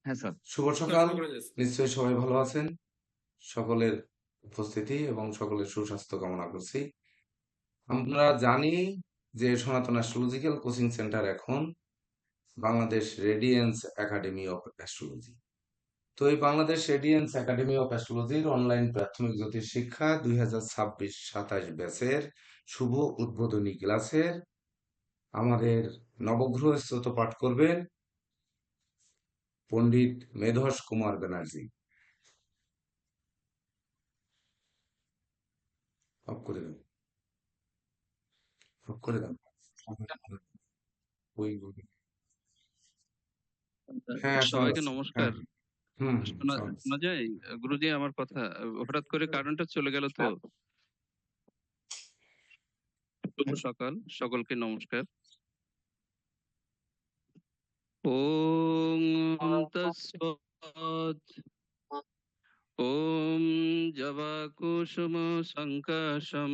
হ্যাঁ স্যার। শুভ সকাল। নিশ্চয়ই সবাই ভালো আছেন। সকলের উপস্থিতি এবং সকলের সুস্বাস্থ্য কামনা করছি। আমরা জানি যে সনাতন অ্যাস্ট্রোলজিক্যাল কোচিং সেন্টার এখন Bangladesh radiance academy of astrology. তো এই বাংলাদেশ রেডিয়েন্স একাডেমি অফ অ্যাস্ট্রোলজির অনলাইন প্রাথমিক জ্যোতিষ শিক্ষা 2026-27 ব্যাচের শুভ উদ্বোধনী ক্লাসের আমাদের নবগ্রহ স্তোত্র পাঠ করবেন পণ্ডিত মেধস কুমার ব্যানার্জি। অফ করে দেন, অফ করে দেন। ওই হ্যাঁ, শোনা সবাইকে যাচ্ছে। হ্যাঁ, নমস্কার। হুম, হুম, শোনা শোনা যাচ্ছে। শোনা যায়? গুরুজি আমার কথা হঠাৎ করে কারেন্টটা চলে গেল তো। শুভ সকাল, সকলকে নমস্কার। ওম তৎসৎ। ওম জবা কুসুম সংকাশম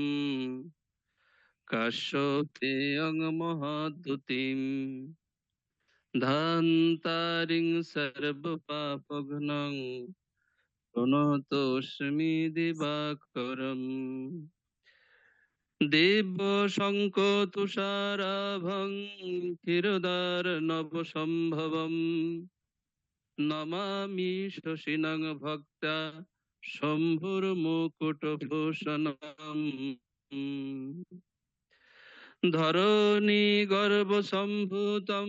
কাশ্যপেয়ং মহাদ্যুতিম ধান্তারিং সর্বপাপঘ্নং প্রণতোস্মি দিবাকরম দিব্য শঙ্খ তুষারাভং ক্ষীরোদার নব সম্ভবম নমামি শশিনং ভক্তা শম্ভুর মুকুটভূষণম ধরণী গর্ভ সম্ভূতম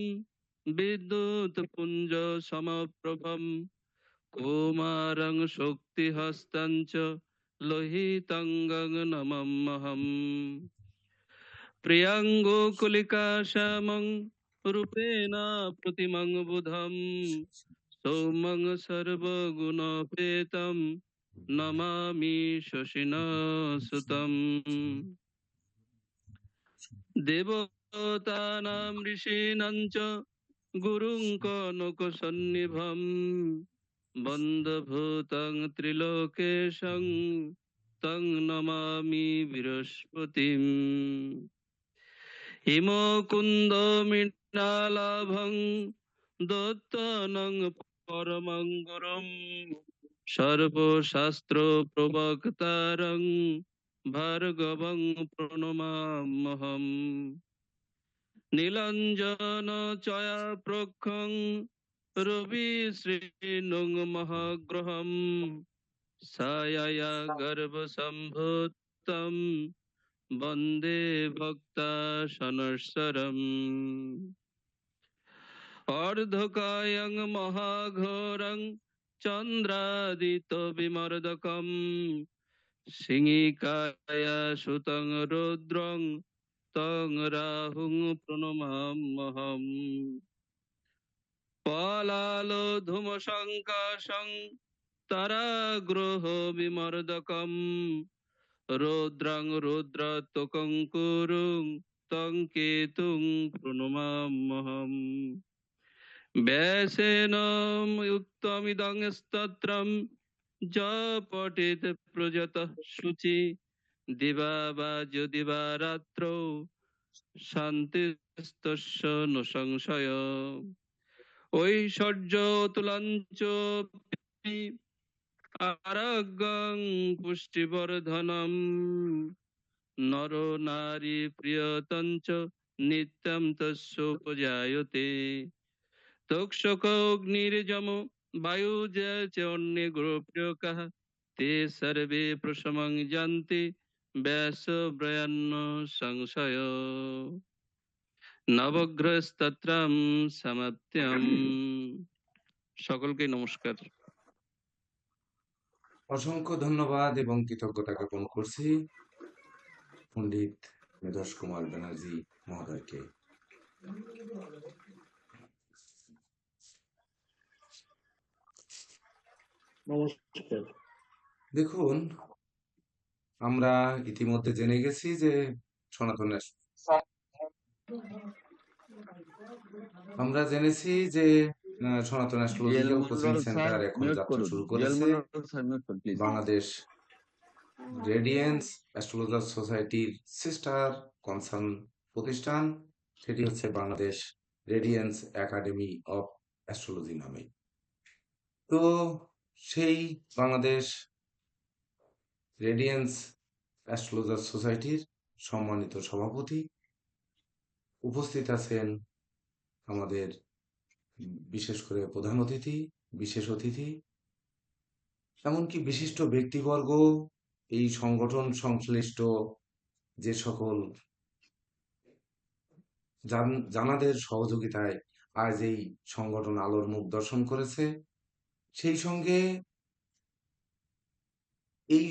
বিদ্যুৎ পুঞ্জ সমপ্রভম কৌমারং শক্তিহস্तं চ লোহিতঙ্গং নমাম্যহম প্রিয়াঙ্গুকুলিকা শ্যামং রূপেণ প্রতিমং বুধম সৌমং সর্বগুণোপেতম নমামি শশিনা সুতম দেবতানাং ঋষীণাং চ গুরুং কনকসন্নিভম বন্দভূতং ত্রিলোকেশং তং নমামি বৃহস্পতিম হিমকুন্দ মৃণালাভং দত্তনং পরমং গুরুম সর্বশাস্ত্র প্রবক্তারং ভার্গবং প্রণমাম্যহম নীলাঞ্জন চয়া প্রক্ষং রবি শ্রীনুং মহাগ্রহম ছায়া গর্ভ সম্ভূতম বন্দে ভক্তা সনস্বরম অর্ধকায়ং মহাঘোরং চন্দ্রাদিত বিমর্দকম সিংহিকায়া সুতং রুদ্রং তং রাহুং প্রণমাম্যহম পলালো ধূম সংকাশং তারাগ্রহ বিমর্দকম রৌদ্রং রৌদ্রত্বকং কুরুং তং কেতুং প্রণমাম্যহম ব্যাসেন উক্তমিদং স্তোত্রম পঠিত প্রযতঃ শুচি দিবা বা যদিবা রাত্রৌ শান্তিস্তস্য ন সংশয় ঐশ্বর্য তুলঞ্চ আরোগ্যং পুষ্টিবর্ধনম নর নারী প্রিয়তঞ্চ নিত্যং তস্য উপজায়তে তক্ষকগ্নির্যম বায়ুজ চ অগ্নিগোপ্যকঃ তে সর্বে প্রশমং যন্তি ব্যাসব্রয়ান্ন সংশয় নবগ্রহস্তত্রম সমাপ্ত্যম। সকলকে নমস্কার। অসংখ্য ধন্যবাদ এবং কৃতজ্ঞতা জ্ঞাপন করছি পণ্ডিত মেধস কুমার ব্যানার্জি মহোদয়কে। নমস্কার। দেখুন, আমরা ইতিমধ্যে জেনে গেছি যে সনাতন আমরা জেনেছি যে সনাতন অ্যাস্ট্রোলজিক্যাল কোচিং জেলমন্ডল স্যার সেন্টার এখন মিউট যাত্রা করুন। শুরু করেছে। জেলমন্ডল স্যার মিউট করুন প্লিজ। বাংলাদেশ রেডিয়েন্স অ্যাস্ট্রোলজার সোসাইটির সিস্টার কনসার্ন প্রতিষ্ঠান, সেটি হচ্ছে Bangladesh radiance academy of astrology নামে। তো সেই বাংলাদেশ রেডিয়েন্স অ্যাস্ট্রোলজার সোসাইটির সম্মানিত সভাপতি, উপস্থিত আছেন আমাদের বিশেষ করে প্রধান অতিথি, বিশেষ অতিথি, এমনকি বিশিষ্ট ব্যক্তিবর্গ, এই সংগঠন সংশ্লিষ্ট যে সকল জানাদের সহযোগিতায় আজ এই সংগঠন আলোর মুখ দর্শন করেছে, সেই সঙ্গে এই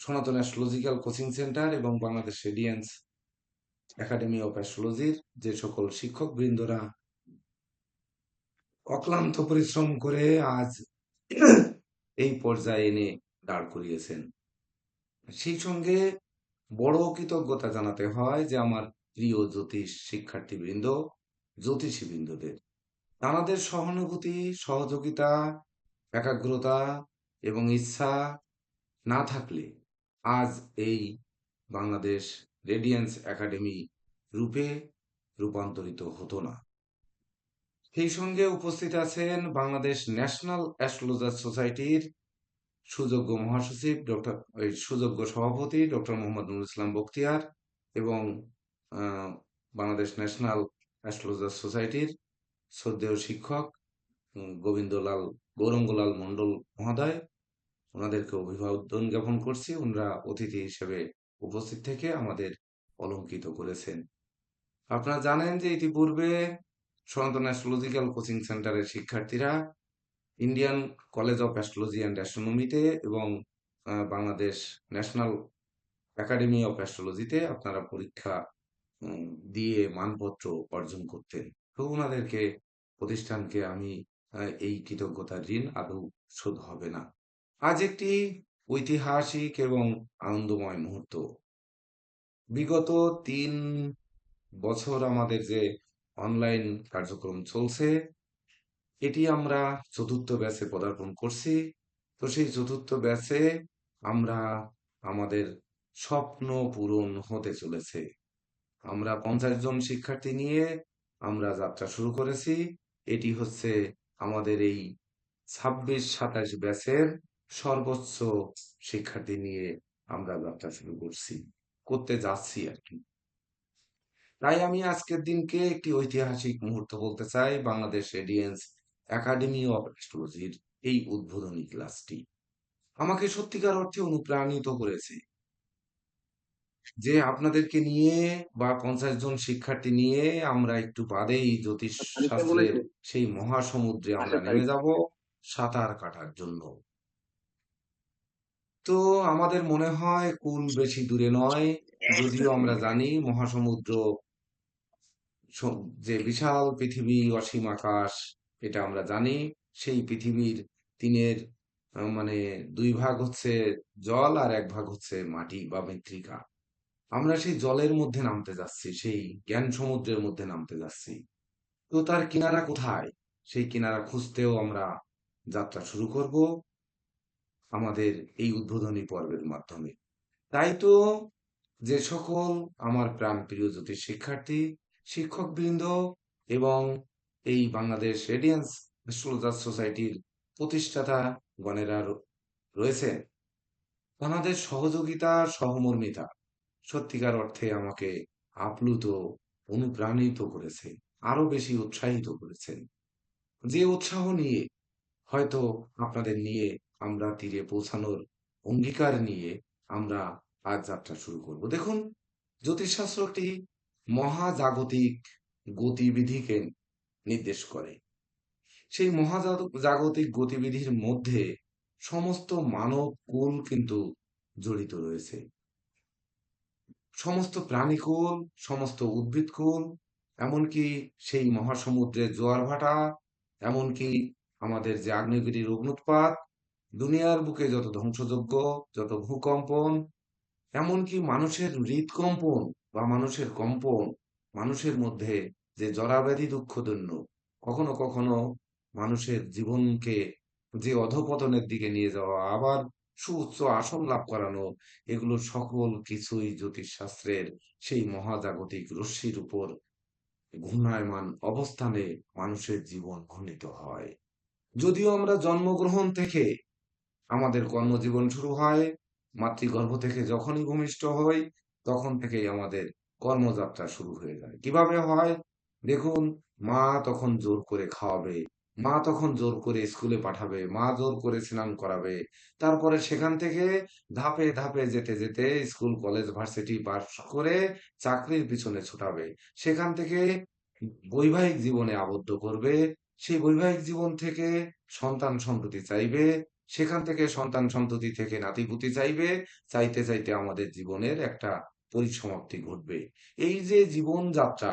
সনাতন অ্যাস্ট্রোলজিক্যাল কোচিং সেন্টার এবং বাংলাদেশ রেডিয়েন্স একাডেমি অফ অ্যাস্ট্রোলজির যে সকল শিক্ষক বৃন্দরা অক্লান্ত পরিশ্রম করে আজ এই পর্যায়ে এনে দাঁড় করিয়েছেন। সেই সঙ্গে বড় কৃতজ্ঞতা জানাতে হয় যে আমার প্রিয় জ্যোতিষ শিক্ষার্থীবৃন্দ, জ্যোতিষী বৃন্দদের, তাদের সহানুভূতি, সহযোগিতা, একাগ্রতা এবং ইচ্ছা না থাকলে আজ এই বাংলাদেশ রেডিয়েন্স একাডেমি রূপে রূপান্তরিত হতো না। সেই সঙ্গে উপস্থিত আছেন বাংলাদেশ ন্যাশনাল অ্যাস্ট্রোলজার সোসাইটির সুযোগ্য মহাসচিব সুযোগ্য সভাপতি ডক্টর মোহাম্মদ নুরুল ইসলাম বখতিয়ার এবং বাংলাদেশ ন্যাশনাল অ্যাস্ট্রোলজার সোসাইটির শ্রদ্ধেয় শিক্ষক গৌরঙ্গলাল মণ্ডল মহোদয়, ওনাদেরকে অভিবাদন জ্ঞাপন করছি। ওনারা অতিথি হিসেবে উপস্থিত থেকে আমাদের অলঙ্কিত করেছেন। আপনারা জানেন যে ইতিপূর্বে সনাতন অ্যাস্ট্রোলজিক্যাল কোচিং সেন্টারের শিক্ষার্থীরা Indian college of astrology and অ্যাস্ট্রোনমিতে এবং বাংলাদেশ ন্যাশনাল একাডেমি অফ অ্যাস্ট্রোলজিতে আপনারা পরীক্ষা দিয়ে মানপত্র অর্জন করতেন। তো ওনাদেরকে, প্রতিষ্ঠানকে আমি এই কৃতজ্ঞতার ঋণ আদৌ শোধ হবে না। আজ একটি ঐতিহাসিক এবং আনন্দময় মুহূর্ত। বিগত 3 বছর আমাদের যে অনলাইন কার্যক্রম চলছে, এটি আমরা চতুর্থ ব্যাচে পদার্পণ করছি। তো সেই চতুর্থ ব্যাচে আমরা আমাদের স্বপ্ন পূরণ হতে চলেছে। আমরা 50 জন শিক্ষার্থী নিয়ে আমরা যাত্রা শুরু করেছি। এটি হচ্ছে আমাদের এই 26-27 ব্যাচের সর্বোচ্চ শিক্ষার্থী নিয়ে আমরা যাত্রা শুরু করতে যাচ্ছি আর কি। তাই আমি আজকের দিনকে একটি ঐতিহাসিক মুহূর্ত বলতে চাই। বাংলাদেশ রেডিয়েন্স একাডেমি অফ অ্যাস্ট্রোলজির এই উদ্বোধনী ক্লাসটি আমাকে সত্যিকার অর্থে অনুপ্রাণিত করেছে যে আপনাদেরকে নিয়ে বা 50 জন শিক্ষার্থী নিয়ে আমরা একটু বাদেই জ্যোতিষ তারিখটা শাস্ত্রের বলেছে সেই মহাসমুদ্রে আমরা আসার নেমে তারিখ যাব সাঁতার কাটার জন্য। তো আমাদের মনে হয় কুল বেশি দূরে নয়, যদিও আমরা জানি মহাসমুদ্র যে বিশাল পৃথিবী, অসীম আকাশ, এটা আমরা জানি। সেই পৃথিবীর তিনের মানে 2 ভাগ হচ্ছে জল আর 1 ভাগ হচ্ছে মাটি বা মৃত্তিকা। আমরা সেই জলের মধ্যে নামতে যাচ্ছি, সেই জ্ঞান সমুদ্রের মধ্যে নামতে যাচ্ছি। তো তার কিনারা কোথায়, সেই কিনারা খুঁজতেও আমরা যাত্রা শুরু করব আমাদের এই উদ্বোধনী পর্বের মাধ্যমে। তাই তো যে সকল আমার প্রাণপ্রিয় জ্যোতিষ শিক্ষার্থী, শিক্ষকবৃন্দ এবং এই বাংলাদেশ রেডিয়েন্স অ্যাস্ট্রোলজার সোসাইটির প্রতিষ্ঠাতা গণেরা রয়েছেন, তাদের সহযোগিতা, সহমর্মিতা সত্যিকার অর্থে আমাকে আপ্লুত, অনুপ্রাণিত করেছে, আরো বেশি উৎসাহিত করেছেন। যে উৎসাহ নিয়ে হয়তো আপনাদের নিয়ে আমরা তীরে পৌঁছানোর অঙ্গীকার নিয়ে আমরা আজ যাত্রা শুরু করব। দেখুন, জ্যোতিষশাস্ত্রটি মহাজাগতিক গতিবিধিকে নির্দেশ করে। সেই মহাজাগতিক গতিবিধির মধ্যে সমস্ত মানব কুল কিন্তু জড়িত রয়েছে। সমস্ত প্রাণীকুল, সমস্ত উদ্ভিদকুল, এমনকি সেই মহাসমুদ্রের জোয়ার ভাটা, এমনকি আমাদের যে আগ্নেয়গিরির অগ্নুৎপাত, দুনিয়ার বুকে যত ধ্বংসযজ্ঞ, যত ভূকম্পন, এমনকি মানুষের হৃদকম্পন বা মানুষের কম্পন, মানুষের মধ্যে যে জরাব্যাধি দুঃখদন্য, কখনো কখনো মানুষের জীবনকে যে অধঃপতনের দিকে নিয়ে যাওয়া, আবার সুউচ্চ আসন লাভ করানো, এগুলো সকল কিছুই জ্যোতিষশাস্ত্রের সেই মহাজাগতিক রশ্মির উপর ঘূর্ণায়মান অবস্থানে মানুষের জীবন ঘূর্ণিত হয়। যদিও আমরা জন্মগ্রহণ থেকে আমাদের কর্মজীবন শুরু হয়, মাতৃগর্ভ থেকে যখনই ভূমিষ্ঠ হই তখন থেকেই আমাদের কর্মযাত্রা শুরু হয়ে যায়। কিভাবে হয়? দেখুন, মা তখন জোর করে খাওয়াবে, মা তখন জোর করে স্কুলে পাঠাবে, মা জোর করে স্নান করাবে। তারপরে সেখান থেকে ধাপে ধাপে যেতে যেতে স্কুল, কলেজ, ভার্সিটি পাস করে চাকরির পিছনে ছুটাবে। সেখান থেকে বৈবাহিক জীবনে আবদ্ধ করবে। সেই বৈবাহিক জীবন থেকে সন্তান সন্ততি চাইবে। সেখান থেকে সন্তান সন্ততি থেকে নাতিপুতি চাইবে। চাইতে চাইতে আমাদের জীবনের একটা পরিসমাপ্তি ঘটবে। এই যে জীবনযাত্রা,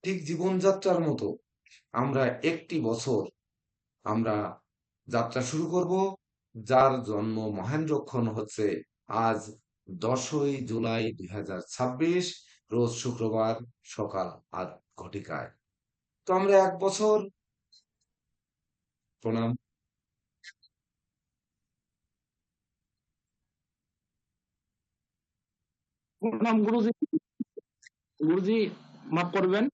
ঠিক জীবনযাত্রার মতো আমরা একটি বছর আমরা যাত্রা শুরু করব, যার জন্ম মহেন্দ্রক্ষণ হচ্ছে আজ 10ই জুলাই 2026, রোজ শুক্রবার সকাল 8 ঘটিকায়। তো আমরা 1 বছর প্রণাম। প্রণাম গুরুজি। গুরুজি মাফ করবেন।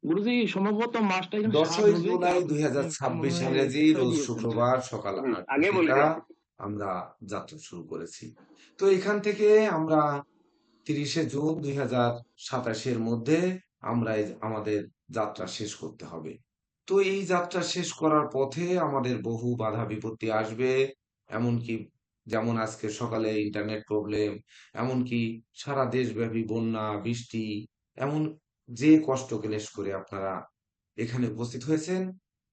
গুরুজি সম্ভবত মাসটা এখানে 7 10ই হবে জুলাই আপনি মনে 2026 হয় ইংরেজি, এক্সট্রা রোজ দিয়েছেন। শুক্রবার সকাল 8 আগে বলে ঘটিকা গেছে। আমরা যাত্রা শুরু করেছি। তো এখান থেকে আমরা 30শে জুন 2027 মধ্যে আমরা আমাদের যাত্রা শেষ করতে হবে। তো এই যাত্রা শেষ করার পথে আমাদের বহু বাধা বিপত্তি আসবে। এমনকি যেমন আজকে সকালে ইন্টারনেট প্রবলেম, এমনকি সারা দেশব্যাপী বন্যা, বৃষ্টি, এমন যে কষ্ট ক্লেশ করে আপনারা এখানে উপস্থিত হয়েছেন,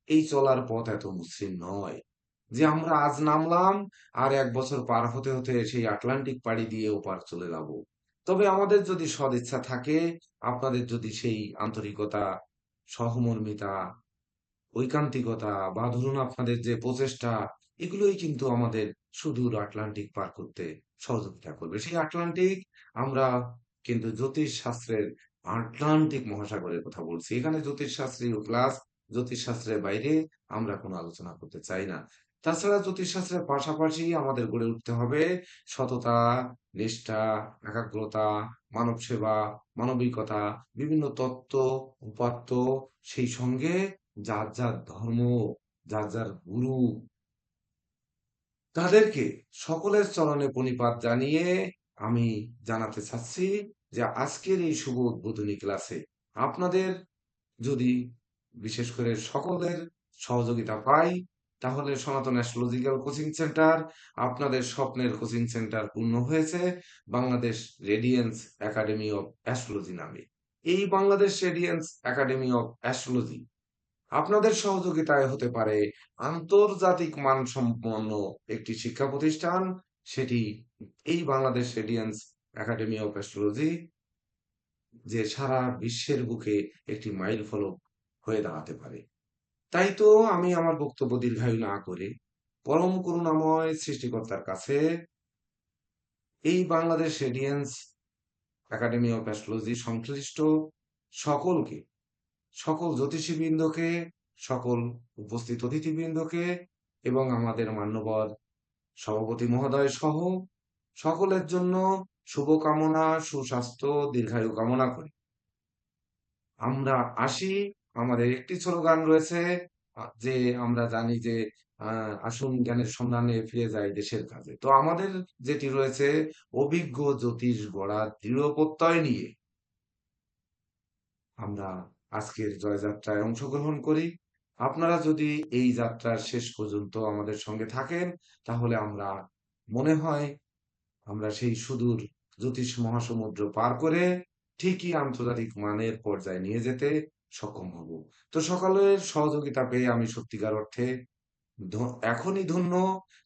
এই চলার পথ এত মসৃণ নয় যে আমরা আজ নামলাম আর 1 বছর পার হতে হতে সেই আটলান্টিক পাড়ি দিয়ে ওপার চলে যাব। তবে আমাদের যদি সদিচ্ছা থাকে, আপনাদের যদি সেই আন্তরিকতা, সহমর্মিতা, ঐকান্তিকতা বা ধরুন আপনাদের যে প্রচেষ্টা, এগুলোই কিন্তু আমাদের সুদূর আটলান্টিক পার করতে সহযোগিতা করবে। সেই আটলান্টিক আমরা কিন্তু জ্যোতিষ শাস্ত্রের আটলান্টিক মহাসাগরের কথা বলছি। এখানে জ্যোতিষশাস্ত্রীয় ক্লাস, জ্যোতিষশাস্ত্রের বাইরে আমরা কোনো আলোচনা করতে চাই না। তাছাড়া জ্যোতিষশাস্ত্রের পাশাপাশি আমাদের গড়ে উঠতে হবে সততা, নিষ্ঠা, একাগ্রতা, মানব সেবা, মানবিকতা, বিভিন্ন তত্ত্ব, উপাত্ত, সেই সঙ্গে যার যার ধর্ম, যার যার গুরু, তাদেরকে সকলের চরণে প্রণিপাত জানিয়ে আমি জানাতে চাচ্ছি যে আজকের এই শুভ উদ্বোধনী ক্লাসে আপনাদের যদি বিশেষ করে সকলের সহযোগিতা পাই, তাহলে সনাতন অ্যাস্ট্রোলজিক্যাল কোচিং সেন্টার, আপনাদের স্বপ্নের কোচিং সেন্টার পূর্ণ হয়েছে Bangladesh radiance academy of astrology নামে। এই Bangladesh radiance academy of astrology আপনাদের সহযোগিতায় হতে পারে আন্তর্জাতিক মানসম্পন্ন একটি শিক্ষা প্রতিষ্ঠান। সেটি এই Bangladesh radiance academy of astrology, যে সারা বিশ্বের বুকে একটি মাইল ফলক হয়ে দাঁড়াতে পারে। তাই তো আমি আমার বক্তব্য দীর্ঘায়ু না করে পরম করুণাময় সৃষ্টিকর্তার কাছে এই Bangladesh radiance academy of astrology সংশ্লিষ্ট সকলকে, সকল জ্যোতিষীবৃন্দকে, সকল উপস্থিত অতিথিবৃন্দকে এবং আমাদের মান্যবর সভাপতি মহোদয় সহ সকলের জন্য শুভকামনা, সুস্বাস্থ্য, দীর্ঘায়ু কামনা করি। আমরা আসি, আমাদের একটি স্লোগান রয়েছে, যে আমরা জানি যে আসুন জ্ঞানের সন্ধানে ফিরে যাই দেশের কাজে। তো আমাদের যেটি রয়েছে, অভিজ্ঞ জ্যোতিষ গড়ার দৃঢ় প্রত্যয় নিয়ে আমরা আজকের জয়যাত্রায় অংশগ্রহণ করি। আপনারা যদি এই যাত্রার শেষ পর্যন্ত আমাদের সঙ্গে থাকেন, তাহলে আমরা মনে হয় আমরা সেই সুদূর জ্যোতিষ মহাসমুদ্র পার করে ঠিকই আন্তর্জাতিক মানের পর্যায়ে নিয়ে যেতে সক্ষম হব। তো সকলের সহযোগিতা পেয়ে আমি সত্যিকার অর্থে এখনই ধন্য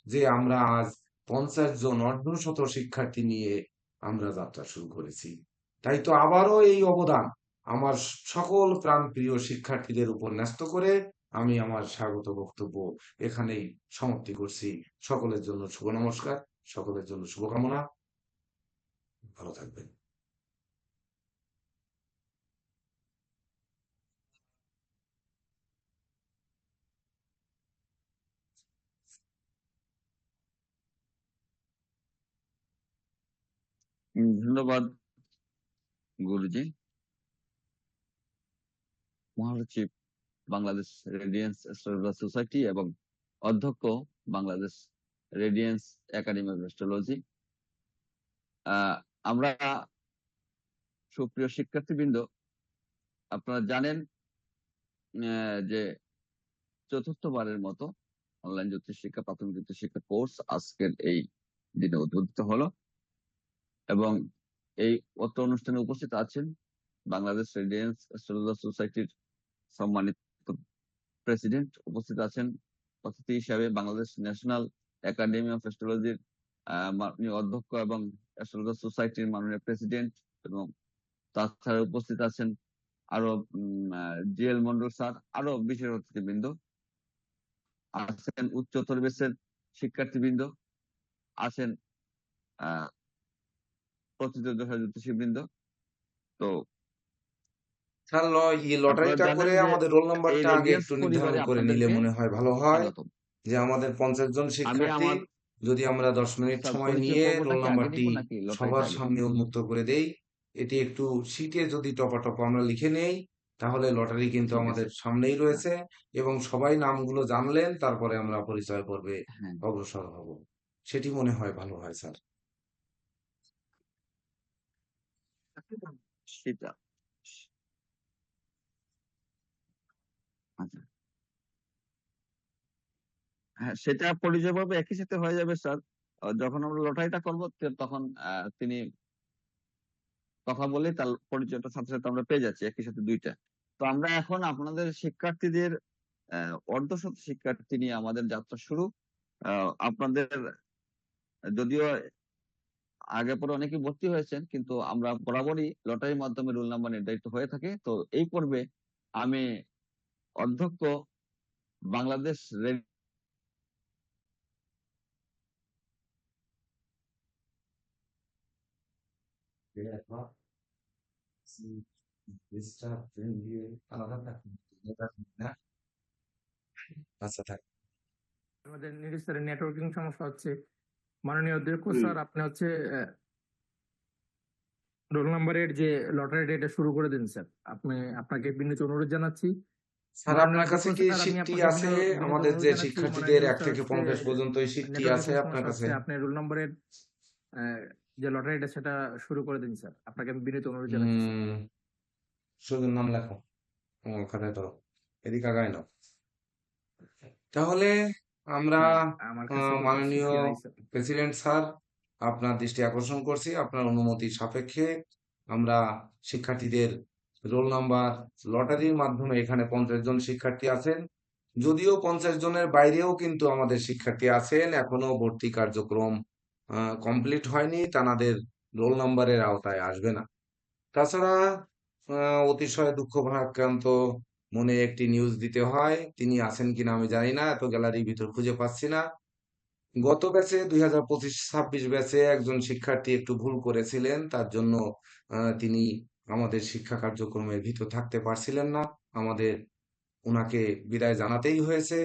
যে আমরা আজ 50 জন অর্ধশত শিক্ষার্থী নিয়ে আমরা যাত্রা শুরু করেছি। তাই তো আবারও এই অবদান আমার সকল প্রাণপ্রিয় শিক্ষার্থীদের উপর ন্যস্ত করে আমি আমার স্বাগত বক্তব্য এখানেই সমাপ্তি করছি। সকলের জন্য শুভ নমস্কার, সকলের জন্য শুভকামনা। ভালো থাকবেন। ধন্যবাদ গুরুজি। মহাসচিব বাংলাদেশ রেডিয়েন্স অ্যাস্ট্রোলজার সোসাইটি এবং অধ্যক্ষ Bangladesh radiance academy of astrology. আমরা সুপ্রিয় শিক্ষার্থীবৃন্দ, আপনারা জানেন যে চতুর্থবারের মতো অনলাইন জ্যোতিষ শিক্ষা, প্রাথমিক জ্যোতিষ শিক্ষা কোর্স আজকের এই দিনে উদ্বোধিত হলো এবং এই অত্র অনুষ্ঠানে উপস্থিত আছেন বাংলাদেশ রেডিয়েন্স অ্যাস্ট্রোলজার সোসাইটির সম্মানিত প্রেসিডেন্ট, উপস্থিত আছেন অতিথি হিসাবে বাংলাদেশ ন্যাশনাল একাডেমি অফ অ্যাস্ট্রোলজির মাননীয় অধ্যক্ষ এবং অ্যাস্ট্রোলজার সোসাইটির মাননীয় প্রেসিডেন্ট, এবং তাছাড়া উপস্থিত আছেন আরো জিএল মন্ডল স্যার, আরো বিশেষ অতিথিবৃন্দ আছেন, উচ্চতর বেসের শিক্ষার্থীবৃন্দ আছেন, প্রতিযোগিতা জ্যোতিষীবৃন্দ। তো স্যার আপনারা লটারিটা জানেন করে যে আমাদের রোল এই নাম্বারটা আগে রেডিয়েন্স একটু নির্ধারণ পরিবারে করে নিলে আপনাদেরকে মনে হয় ভালো হয়। স্বাগতম। যে আমাদের 50 জন আমি শিক্ষার্থী, আমার যদি আমরা 10 মিনিট স্যার সময় পরিচয় নিয়ে রোল পর্বটা কি আগে নাম্বারটি নিব নাকি লটারিটা সবার আগে সামনে নিব? উন্মুক্ত করে দেই, এটি একটু শিটে যদি টপা আমরা লিখে নেই, তাহলে লটারি কিন্তু ঠিক আছে। আমাদের সামনেই রয়েছে এবং সবাই নামগুলো জানলেন, তারপরে আমরা পরিচয় পর্বে হ্যাঁ, অগ্রসর হব। সেটি মনে হয় ভালো হয় স্যার। সেটা আচ্ছা, হ্যাঁ, সেটা পরিচয় পর্ব একই সাথে হয়ে যাবে স্যার। যখন আমরা লটারিটা করবো তখন তিনি কথা বলে তার পরিচয়টা সাথে সাথে আমরা পেয়ে যাচ্ছি একই সাথে দুইটা। তো আমরা এখন আপনাদের শিক্ষার্থীদের অর্ধশত শিক্ষার্থী নিয়ে আমাদের যাত্রা শুরু। আপনাদের যদিও আগে পরে অনেকে ভর্তি হয়েছেন, কিন্তু আমরা বরাবরই লটারির মাধ্যমে রোল নাম্বার নির্ধারিত হয়ে থাকে। তো এই পর্বে আমি অধ্যক্ষ বাংলাদেশ আচ্ছা থাক। আমাদের নীরজ স্যারের নেটওয়ার্কিং সমস্যা হচ্ছে। মাননীয় অধ্যক্ষ স্যার, আপনি হচ্ছে রোল নাম্বারের যে লটারি ডেটা শুরু করে দিন স্যার। আপনাকে বিনীত অনুরোধ জানাচ্ছি। স্যার মাননীয় আপনার কাছে অধ্যক্ষ কি স্যার, আমি শিটটি আপনাকে আছে? বিনীত আমাদের অনুরোধ যে জানাচ্ছি। মাননীয় শিক্ষার্থীদের নীরজ 1 স্যার থেকে হচ্ছে 50 পর্যন্ত এই শিটটি আছে নেটওয়ার্কিং আপনার সমস্যা কাছে? হচ্ছে। আপনি রোল নাম্বারের যে লটারিটা সেটা শুরু করে দিন স্যার। আপনাকে আমি বিনীত অনুরোধ জানাচ্ছি স্যার। শুধু নাম লেখো, খাতায় ধরো, এদিকে আগায় নাও। তাহলে আমরা আমার কাছে তো মাননীয় শিটটি নাই স্যার। প্রেসিডেন্ট স্যার, আপনার দৃষ্টি আকর্ষণ করছি, আপনার অনুমতি সাপেক্ষে আমরা শিক্ষার্থীদের রোল নাম্বার লটারির মাধ্যমে, এখানে 50 জন শিক্ষার্থী আছেন, যদিও 50 জনের বাইরেও কিন্তু আমাদের শিক্ষার্থী আছেন, এখনো ভর্তি কার্যক্রম কমপ্লিট হয়নি, তাদের রোল নাম্বারের আওতায় আসবে না। তাছাড়া অতিশয় দুঃখ ভারাক্রান্ত মনে একটি নিউজ দিতে হয়, তিনি আছেন কিনা আমি জানি না, এত গ্যালারির ভিতর খুঁজে পাচ্ছি না। গত ব্যাচে 2025-26 ব্যাচে একজন শিক্ষার্থী একটু ভুল করেছিলেন, তার জন্য তিনি আমাদের শিক্ষা কার্যক্রমের ভিতর থাকতে পারছিলেন না, আমাদের ওনাকে বিদায় জানাতেই হয়েছে।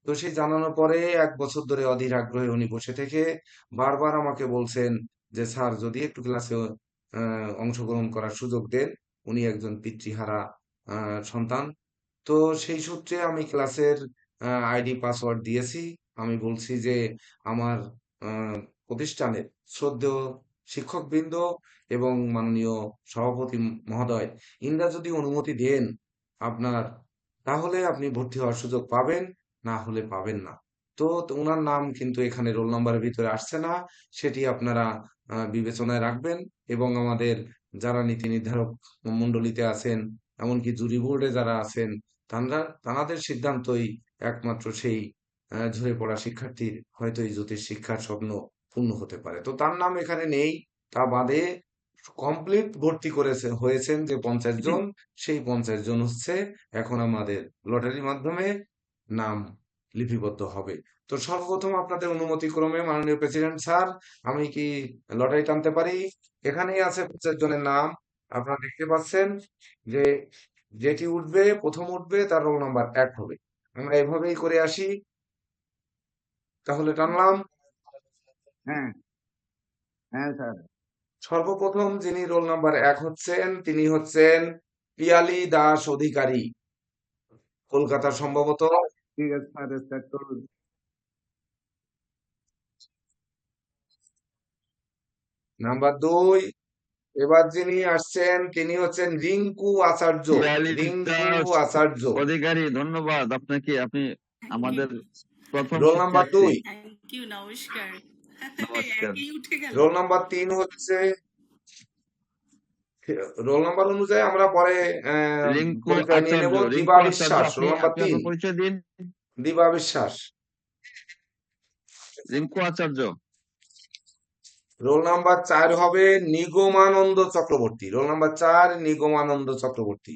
তো সেই জানানোর পরে 1 বছর ধরে অধীর আগ্রহে উনি বসে থেকে বারবার আমাকে বলছেন যে স্যার যদি একটু ক্লাসে অংশগ্রহণ করার সুযোগ দেন, উনি একজন পিতৃহারা সন্তান। তো সেই সূত্রে আমি ক্লাসের আইডি পাসওয়ার্ড দিয়েছি। আমি বলছি যে আমার প্রতিষ্ঠানের শ্রদ্ধেয় শিক্ষকবৃন্দ এবং মাননীয় সভাপতি মহোদয়, ইনরা যদি অনুমতি দেন আপনার, তাহলে আপনি ভর্তি হওয়ার সুযোগ পাবেন, না হলে পাবেন না। তো ওনার নাম কিন্তু এখানে রোল নাম্বারের ভিতরে আসছে না, সেটি আপনারা বিবেচনায় রাখবেন এবং আমাদের যারা নীতি নির্ধারক মণ্ডলীতে আছেন, এমনকি জুরি বোর্ডে যারা আছেন, তাদের সিদ্ধান্তই একমাত্র সেই ঝরে পড়া শিক্ষার্থীর হয়তো এই জ্যোতিষ শিক্ষার স্বপ্ন পূর্ণ হতে পারে। তো তার নাম এখানে নেই, তা বাদে কমপ্লিট ভর্তি হয়েছেন যে 50 জন, সেই 50 জন হচ্ছে এখন আমাদের লটারির মাধ্যমে নাম লিপিবদ্ধ হবে। তো সর্বপ্রথম আপনাদের অনুমতি ক্রমে মাননীয় প্রেসিডেন্ট স্যার, আমি কি লটারি টানতে পারি? এখানেই আছে 50 জনের নাম, আপনারা দেখতে পাচ্ছেন যে যেটি উঠবে, প্রথম উঠবে তার রোল নাম্বার 1 হবে। আমরা এভাবেই করে আসি। তাহলে টানলাম। হ্যাঁ, হ্যাঁ স্যার। সর্বপ্রথম যিনি রোল নাম্বার 1 হচ্ছেন, তিনি হচ্ছেন পিয়ালি দাস অধিকারী। কলকাতা সম্ভবত। ঠিক আছে স্যার, স্টার্ট করুন। নাম্বার 2, এবার যিনি আসছেন তিনি হচ্ছেন রিঙ্কু আচার্য। ইয়ালিতা রিঙ্কু আচার্য, অধিকারী, ধন্যবাদ আপনাকে। আপনি আমাদের প্রথম রোল নাম্বার শিক্ষার্থী। 2। থ্যাংক ইউ, নমস্কার। নমস্কার। একই উঠে গেল। রোল নাম্বার 3 হচ্ছে, রোল নাম্বার অনুযায়ী আমরা পরে রিঙ্কু পরিচয় নিয়ে নেব। আচার্য, রিঙ্কু দিবা আচার্য, বিশ্বাস, আপনি রোল নাম্বার আপনি 3, আপনার পরিচয় দিন। দিবা বিশ্বাস। রিঙ্কু আচার্য। রোল নাম্বার 4 হবে Nigamananda Chakraborty. Roll number 4 Nigamananda Chakraborty.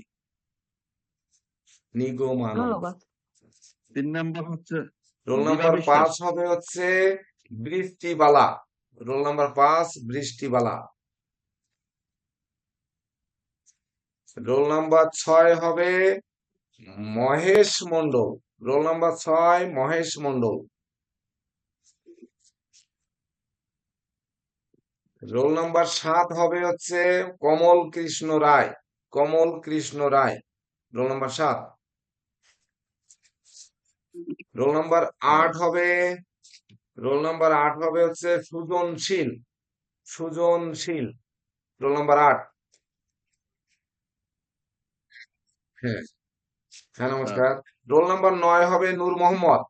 Nigamananda. 3 number হচ্ছে রোল দিবা নাম্বার বিশ্বাস। 5 হবে হচ্ছে Brishtibala. Roll number 5 Brishtibala. Roll number 6 হবে Mahesh Mondal. Roll number 6 Mahesh Mondal. Roll number 7 হবে হচ্ছে Kamal Krishna Roy. Kamal Krishna Roy, roll number 7। Roll number 8 হবে, রোল নাম্বার 8 হবে হচ্ছে সুজনশীল। সুজনশীল, রোল নাম্বার 8। হ্যাঁ হ্যাঁ, নমস্কার। রোল নাম্বার 9 হবে নূর মোহাম্মদ।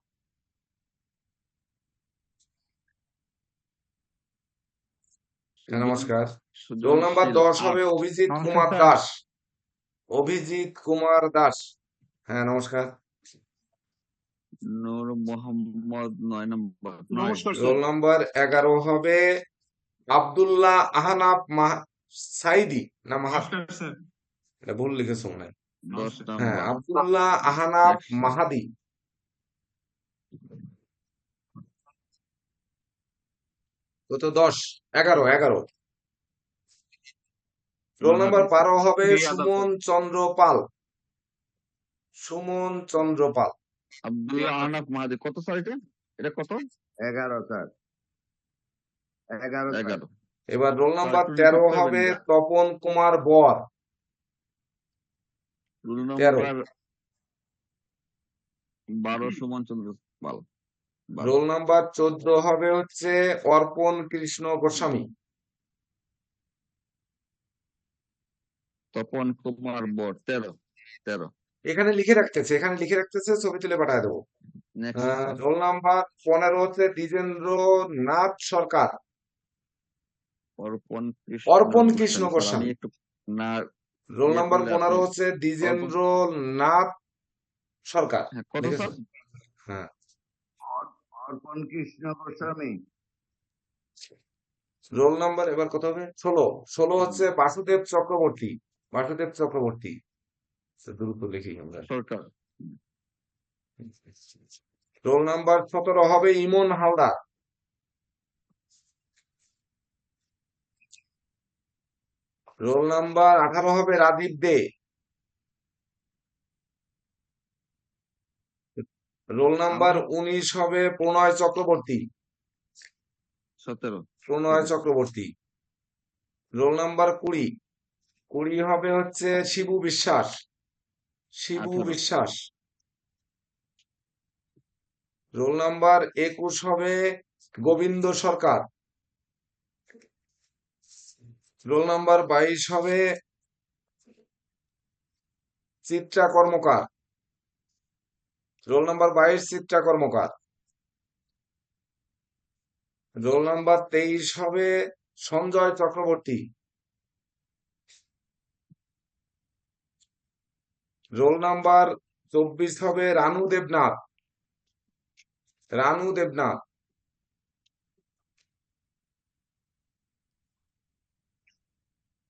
হ্যাঁ, নমস্কার। রোল নাম্বার 10 হবে অভিজিৎ নমস্কার কুমার স্যার। দাস। অভিজিৎ কুমার দাস। হ্যাঁ, নমস্কার। নূর মোহাম্মদ 9 নম্বর। নমস্কার স্যার। রোল নাম্বার 11 হবে আব্দুল্লাহ আহনাফ সাইদি না নমস্কার স্যার। এটা ভুল লিখেছো মনে হয়। 10 হ্যাঁ, নম্বর। আব্দুল্লাহ আহনাফ Next. মাহাদি। কত? 10, 11। রোল নাম্বার 12 হবে সুমন চন্দ্র পাল। সুমন চন্দ্র পাল। আব্দুল্লাহ আহনাফ মাহাদি। কত স্যার এটা? এটা কত? 11 স্যার, 11 স্যার। 11। এবার রোল নাম্বার একটু 13 repeat হবে করবেন না। তপন কুমার বর। Role 13। Number 12 Suman Chandra Pal. 12। Roll number 14 হবে হচ্ছে অর্পণ কৃষ্ণ গোস্বামী। তপন কুমার বর 13। এখানে লিখে রাখতেছে, ছবি তুলে পাঠিয়ে দেবো। নেক্সট। রোল নাম্বার 15 হচ্ছে দ্বিজেন্দ্র নাথ সরকার। অর্পণ কৃষ্ণ স্যার, গোস্বামী। আমি একটু না রোল ইয়ে নাম্বার করলে 15 আপনি- হচ্ছে দ্বিজেন্দ্র নাথ সরকার। হ্যাঁ, কত লিখেছো? স্যার? হ্যাঁ। অর্পণ কৃষ্ণ গোস্বামী। রোল নাম্বার এবার কত হবে? 16 হচ্ছে বাসুদেব চক্রবর্তী। বাসুদেব চক্রবর্তী। দ্রুত লিখি আমরা। সরকার। রোল নাম্বার 17 হবে ইমন হালদার। রোল নাম্বার 18 হবে রাজীব দে। রোল নাম্বার 19 হবে প্রণয় চক্রবর্তী। 17। প্রণয় চক্রবর্তী। রোল নাম্বার 20 হবে হচ্ছে শিবু বিশ্বাস। শিবু 18। বিশ্বাস। রোল নাম্বার 21 হবে গোবিন্দ সরকার। রোল নাম্বার 22 হবে চিত্রা কর্মকার। রোল নাম্বার 22 চিত্রা কর্মকার। রোল নাম্বার 23 হবে সঞ্জয় চক্রবর্তী। রোল নাম্বার 24 হবে রানু দেবনাথ। রানু দেবনাথ।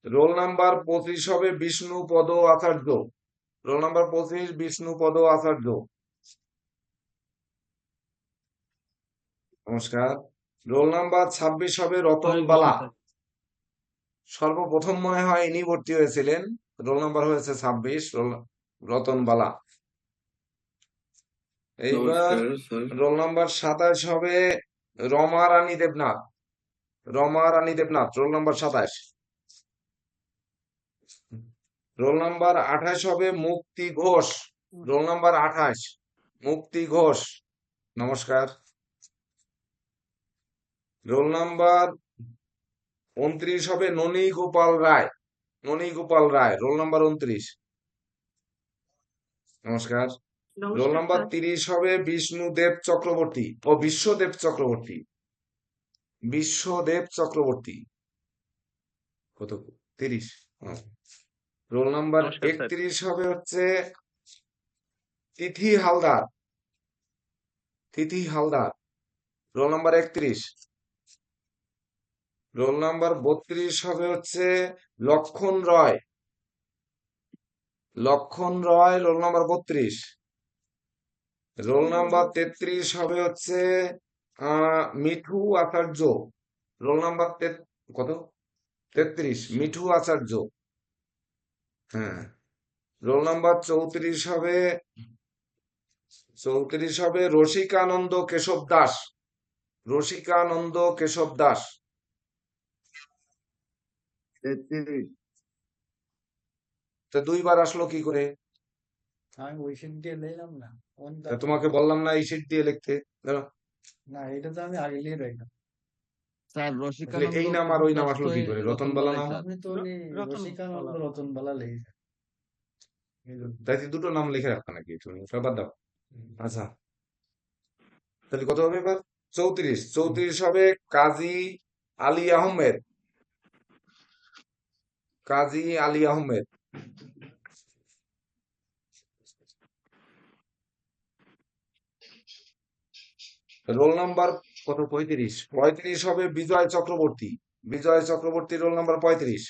রোল নাম্বার 25 হবে বিষ্ণুপদ আচার্য। রোল নাম্বার 25 বিষ্ণুপদ আচার্য। নমস্কার। রোল নাম্বার 26 হবে রতন বালা। সর্বপ্রথম মনে হয় ইনি ভর্তি হয়েছিলেন। রোল নাম্বার হয়েছে 26, রতন বালা। এইবার রোল নাম্বার 27 হবে Rama Rani Debnath. Rama Rani Debnath, roll number 27। Roll number 28 হবে মুক্তি ঘোষ। রোল নাম্বার 28 মুক্তি ঘোষ, নমস্কার। রোল নাম্বার 29 হবে ননী গোপাল রায়, ননী গোপাল রায়, রোল নাম্বার 29, নমস্কার। রোল নাম্বার 30 হবে বিষ্ণুদেব চক্রবর্তী ও বিশ্বদেব চক্রবর্তী, বিশ্বদেব চক্রবর্তী, কত 30। রোল নাম্বার নমস্কার স্যার। 31 হবে হচ্ছে Tithi Haldar, Tithi Haldar, roll number 31। Roll number 32 হবে হচ্ছে Lakshman Roy, Lakshman Roy, roll number 32। Roll number 33 হবে হচ্ছে মিঠু আচার্য, রোল নাম্বার কত 33, মিঠু আচার্য। হ্যাঁ, রোল নাম্বার 34 হবে, 34 হবে রসিকানন্দ কেশব দাস, রসিকানন্দ কেশব দাস। 33। তা দুইবার আসলো কি করে? আমি ওই শিট দিয়ে নিলাম না তা তোমাকে বললাম না এই শিট দিয়ে লিখতে? ধরো, না, এটা তো আমি আগে লিখে রাখলাম। স্যার তাহলে রসিকানন্দ এই নাম আর ওই নাম দাস আসলো তো কি এই করে? রতন রতনবালা বালাই নাম, স্যার। আপনি তো রসিকানন্দ রতনবালা লিখেছেন। এই জন্য। তাই তো দুটো নাম লিখে রাখতো নাকি তুমি? ওটা বাদ দাও। আচ্ছা, তাহলে কত হবে এবার? 34, 34 হবে কাজী আলী আহমেদ, কাজী আলী আহমেদ। রোল নাম্বার কত 35, 35 হবে বিজয় চক্রবর্তী, বিজয় চক্রবর্তী, রোল নাম্বার 35।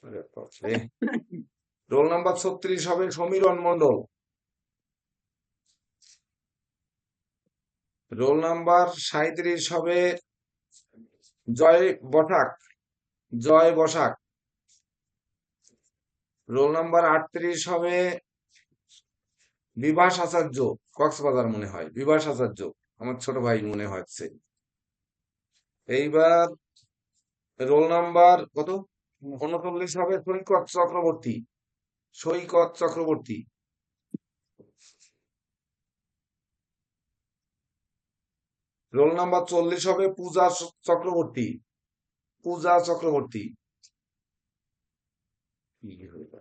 আরে বাপরে। রোল নাম্বার 36 হবে সমীরণ মণ্ডল, রোল নাম্বার 37 হবে জয় বসাক, জয় বসাক। রোল নাম্বার 38 হবে বিভাস আচার্য, কক্সবাজার মনে হয়, বিভাস আচার্য, আমার ছোট ভাই মনে হচ্ছে। এইবার রোল নাম্বার কত 39 হবে সৈকত চক্রবর্তী, সৈকত চক্রবর্তী। রোল নাম্বার 40 হবে পূজা চক্রবর্তী, পূজা চক্রবর্তী। কি হলো?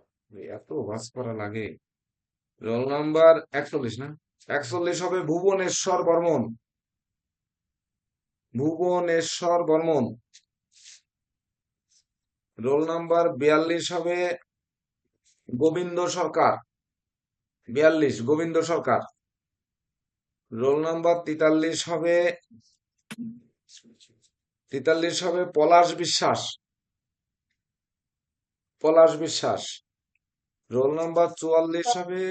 এত বাস করা লাগে। রোল নাম্বার 41 না, 41 হবে ভুবনেশ্বর বর্মন, ভুবনেশ্বর বর্মন। রোল নাম্বার 42 হবে গোবিন্দ সরকার, 42, গোবিন্দ সরকার। রোল নাম্বার 43 হবে, 43 হবে পলাশ বিশ্বাস, পলাশ বিশ্বাস। রোল নাম্বার 44 হবে,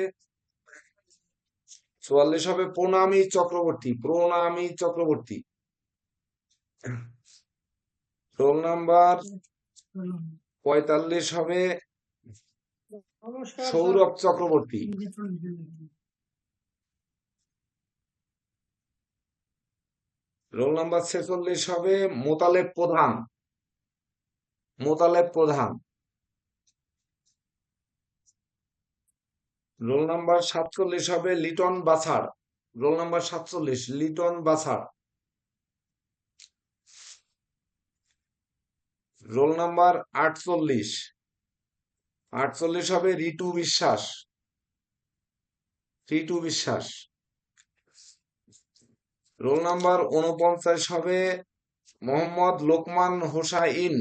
44 হবে প্রণামী চক্রবর্তী, প্রণামী চক্রবর্তী। রোল নাম্বার 45 হবে সৌরভ চক্রবর্তী। রোল নাম্বার 46 হবে মোতালেব প্রধান, মোতালেব প্রধান। রোল নাম্বার 47 হবে Liton Bachhar, roll number 47 Liton Bachhar. Roll number 48, 48 হবে রিতু বিশ্বাস, রিতু বিশ্বাস। রোল নাম্বার 49 হবে মোহাম্মদ লোকমান হোসাইন,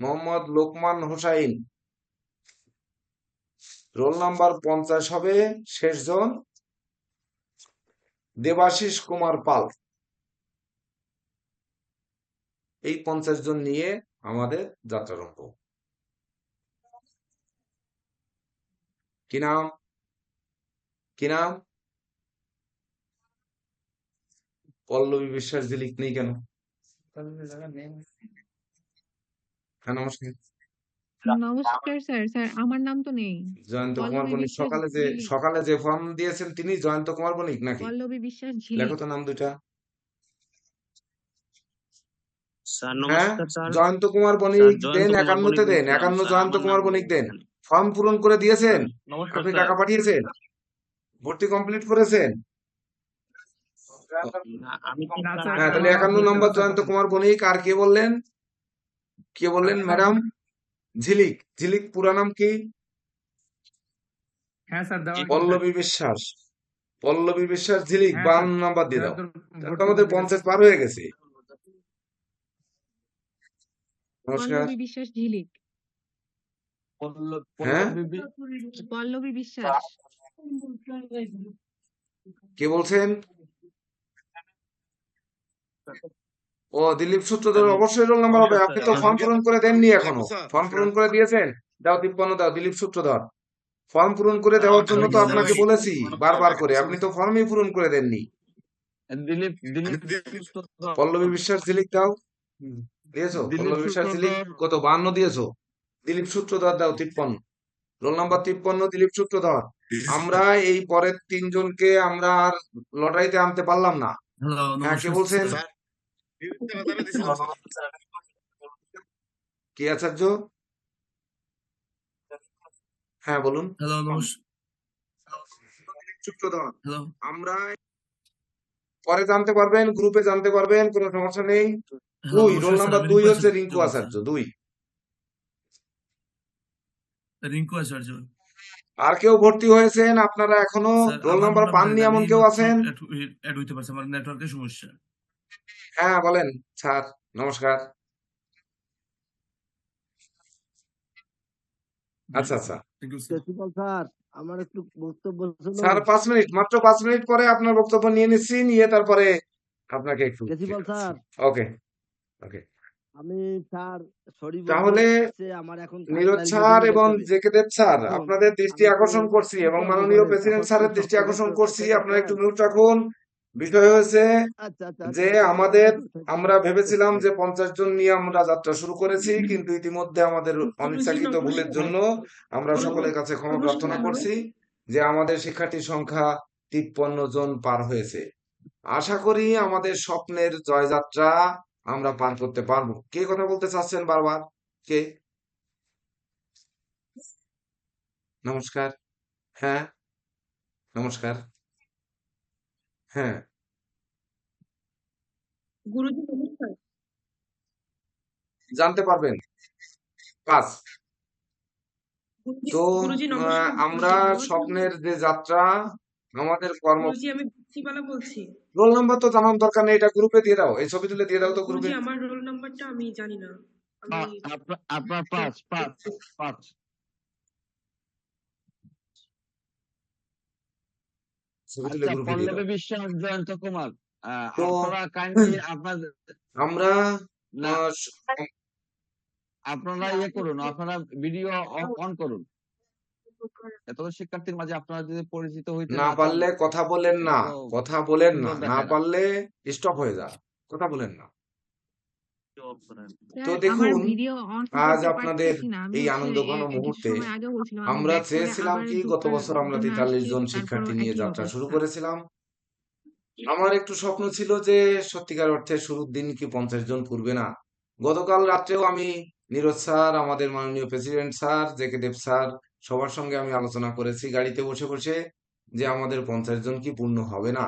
মোহাম্মদ লোকমান হোসাইন। রোল নাম্বার 50 হবে শেষজন দেবাশিস কুমার পাল। এই 50 জন নিয়ে আমাদের যাত্রারম্ভ। কি নাম, কি নাম? পল্লবী বিশ্বাস যে লিখ নেই কেন? তাহলে জায়গা নেই। হ্যাঁ, নমস্কার। নমস্কার স্যার। স্যার আমার নাম তো নেই। জয়ন্ত কুমার পল্লবী বণিক বিশ্বাস সকালে ঝিলিক। সকালে যে ফর্ম দিয়েছেন তিনি জয়ন্ত কুমার বণিক নাকি? পল্লবী বিশ্বাস লেখো ঝিলিক। তো নাম দুইটা। স্যার হ্যাঁ, নমস্কার স্যার। জয়ন্ত কুমার স্যার বণিক জয়ন্ত দেন, কুমার 51 বণিক তে দেন, লিখলাম 51 স্যার, জয়ন্ত আমার কুমার নাম বণিক নেই দেন। এখানে। ফর্ম পূরণ করে দিয়েছেন? নমস্কার আপনি স্যার। টাকা পাঠিয়েছেন? ভর্তি কমপ্লিট করেছেন? আমি তো না স্যার স্যার, হ্যাঁ, তাহলে এখনো 51 হচ্ছে না নম্বর স্যার। জয়ন্ত কুমার বণিক। আর কে বললেন? কে বললেন ম্যাডাম? ঝিলিক। ঝিলিক পুরা নাম কি? হ্যাঁ স্যার, দেওয়া হয়েছে স্যার। পল্লবী বিশ্বাস। পল্লবী বিশ্বাস ঝিলিক, হ্যাঁ স্যার, 52 নাম্বার দিয়ে দাও। জয়ন্তর তাহলে তো ভর্তি আমাদের করে দিয়েছে। 50 পার হয়ে গেছে। নমস্কার। পল্লবী বিশ্বাস ঝিলিক। হ্যাঁ, পল্লবী বিশ্বাস। কে বলছেন? ও দিলীপ সূত্রধর, অবশ্যই রোল নাম্বার হবে। আপনি তো ফর্ম পূরণ করে দেননি এখনো। ফর্ম পূরণ করে দিয়েছেন? দাও 53 দাও, দিলীপ সূত্রধর। ফর্ম পূরণ করে দেওয়ার জন্য তো আপনাকে বলেছি বারবার করে, আপনি তো ফর্মই পূরণ করে দেননি। দিলীপ দিলীপ পল্লবী বিশ্বাস ঝিলিক দাও। দিয়েছো? দিলীপ পল্লবী বিশ্বাস ঝিলিক সূত্রধর। কত, 52 দিয়েছো? দিলীপ সূত্রধর দাও 53, রোল নাম্বার 53, দিলীপ সূত্রধর। আমরা এই পরের তিনজনকে আমরা আর লটারিতে আনতে পারলাম না। হ্যালো, হ্যাঁ, কে নমস্কার বলছেন? স্যার। কি আচার্য? হ্যাঁ বলুন। হ্যালো, দিলীপ সূত্রধর। হ্যালো, আমরা পরে জানতে পারবেন, গ্রুপে জানতে পারবেন, কোনো সমস্যা নেই। হ্যালো, 2, রোল নমস্কার স্যার। নাম্বার আমি 2 রিঙ্কু হচ্ছে আচার্য রিঙ্কু বলছি। আচার্য, 2। রিঙ্কু আচার্য। আর কেউ ভর্তি হয়েছেন আপনারা এখনো স্যার, রোল আমার নাম্বার রোল পাননি নাম্বার এমন আমি কেউ মাত্র আছেন? অ্যাড হইতে পারছি, আমার নেটওয়ার্কের সমস্যা। হ্যাঁ বলেন স্যার, নমস্কার। আচ্ছা আচ্ছা thank you sir. Principal sir, আমার একটু বক্তব্য স্যার, শুনুন। 5 মিনিট, মাত্র 5 মিনিট পরে আপনার বক্তব্য নিয়ে নিচ্ছি, নিয়ে তারপরে আপনাকে একটু প্রিন্সিপাল স্যার, ওকে ওকে। আমি স্যার সরি বলতে তাহলে হচ্ছে, আমার এখন নীরজ লাইন স্যার মিটিং এবং যেতে হবে। জেকে দেব স্যার, এখন আপনাদের দৃষ্টি আমি তো আকর্ষণ করছি কি এবং করবো মাননীয় বলেন, প্রেসিডেন্ট এখন তো স্যারের দৃষ্টি সবকিছু আকর্ষণ তো করছি, সেটা আপনারা একটু স্যার। মিউট রাখুন। বিষয় হয়েছে আচ্ছা আচ্ছা যে আচ্ছা আচ্ছা, আমাদের, আচ্ছা, আমরা ভেবেছিলাম আচ্ছা। যে 50 জন নিয়ে আমরা যাত্রা শুরু করেছি, কিন্তু ইতিমধ্যে আমাদের অনিচ্ছাকৃত ভুলের জন্য আমরা সকলের কাছে ক্ষমা প্রার্থনা করছি যে আমাদের শিক্ষার্থীর সংখ্যা 53 জন পার হয়েছে। আশা করি আমাদের স্বপ্নের জয়যাত্রা আমরা পার করতে পারবো। কে কথা বলতে চাচ্ছেন বারবার? কে? নমস্কার। হ্যাঁ, নমস্কার। হ্যাঁ, গুরুজি নমস্কার। জানতে পারবেন। 5। তো গুরুজি নমস্কার। আমরা স্বপ্নের যে যাত্রা, আমাদের কর্ম, গুরুজি আমি বৃষ্টিবালা বলছি। রোল নাম্বার তো জানার দরকার নেই, এটা গ্রুপে দিয়ে দাও, এই ছবি তুলে দিয়ে দাও তো গ্রুপে। গুরুজি আমার রোল নাম্বারটা আমি জানি না। আমি আপনার পাঁচ ছবি তুলে আচ্ছা, গ্রুপে দিয়ে দাও। পল্লবী বিশ্বাস, জয়ন্ত কুমার, তো আপনারা কাইন্ডলি আমরা না আহ, স- আপনারা ইয়ে করুন, আপনারা ভিডিও অন করুন। এত শিক্ষার্থীর মাঝে আপনারা যদি পরিচিত হইতে না না চান, পারলে কথা বলেন এটা না, তো কথা বলেন না, সুন্দর না দেখায় না। পারলে স্টপ হয়ে যা, কথা বলেন না। তো স্যার, আমার দেখুন, ভিডিও অন আজ করতে আপনাদের পারতেছি না। আমি এই হচ্ছে আনন্দঘন কিছু মুহূর্তে সময় আগে বলছিলাম, আমি আমরা ব্যাক করে চেয়েছিলাম আবার কি, গত ঢোকার বছর আমরা জন্য 43 আসছি, জন তারপরও শিক্ষার্থী নিয়ে একই যাত্রা শুরু অবস্থা। করেছিলাম। আমার একটু স্বপ্ন ছিল যে সত্যিকার অর্থে শুরুর দিন কি 50 জন পুরবে না। গতকাল রাত্রেও আমি নীরজ স্যার, আমাদের মাননীয় প্রেসিডেন্ট স্যার, জেকে দেব স্যার, সবার সঙ্গে আমি আলোচনা করেছি গাড়িতে বসে বসে যে আমাদের 50 জন কি পূর্ণ হবে না।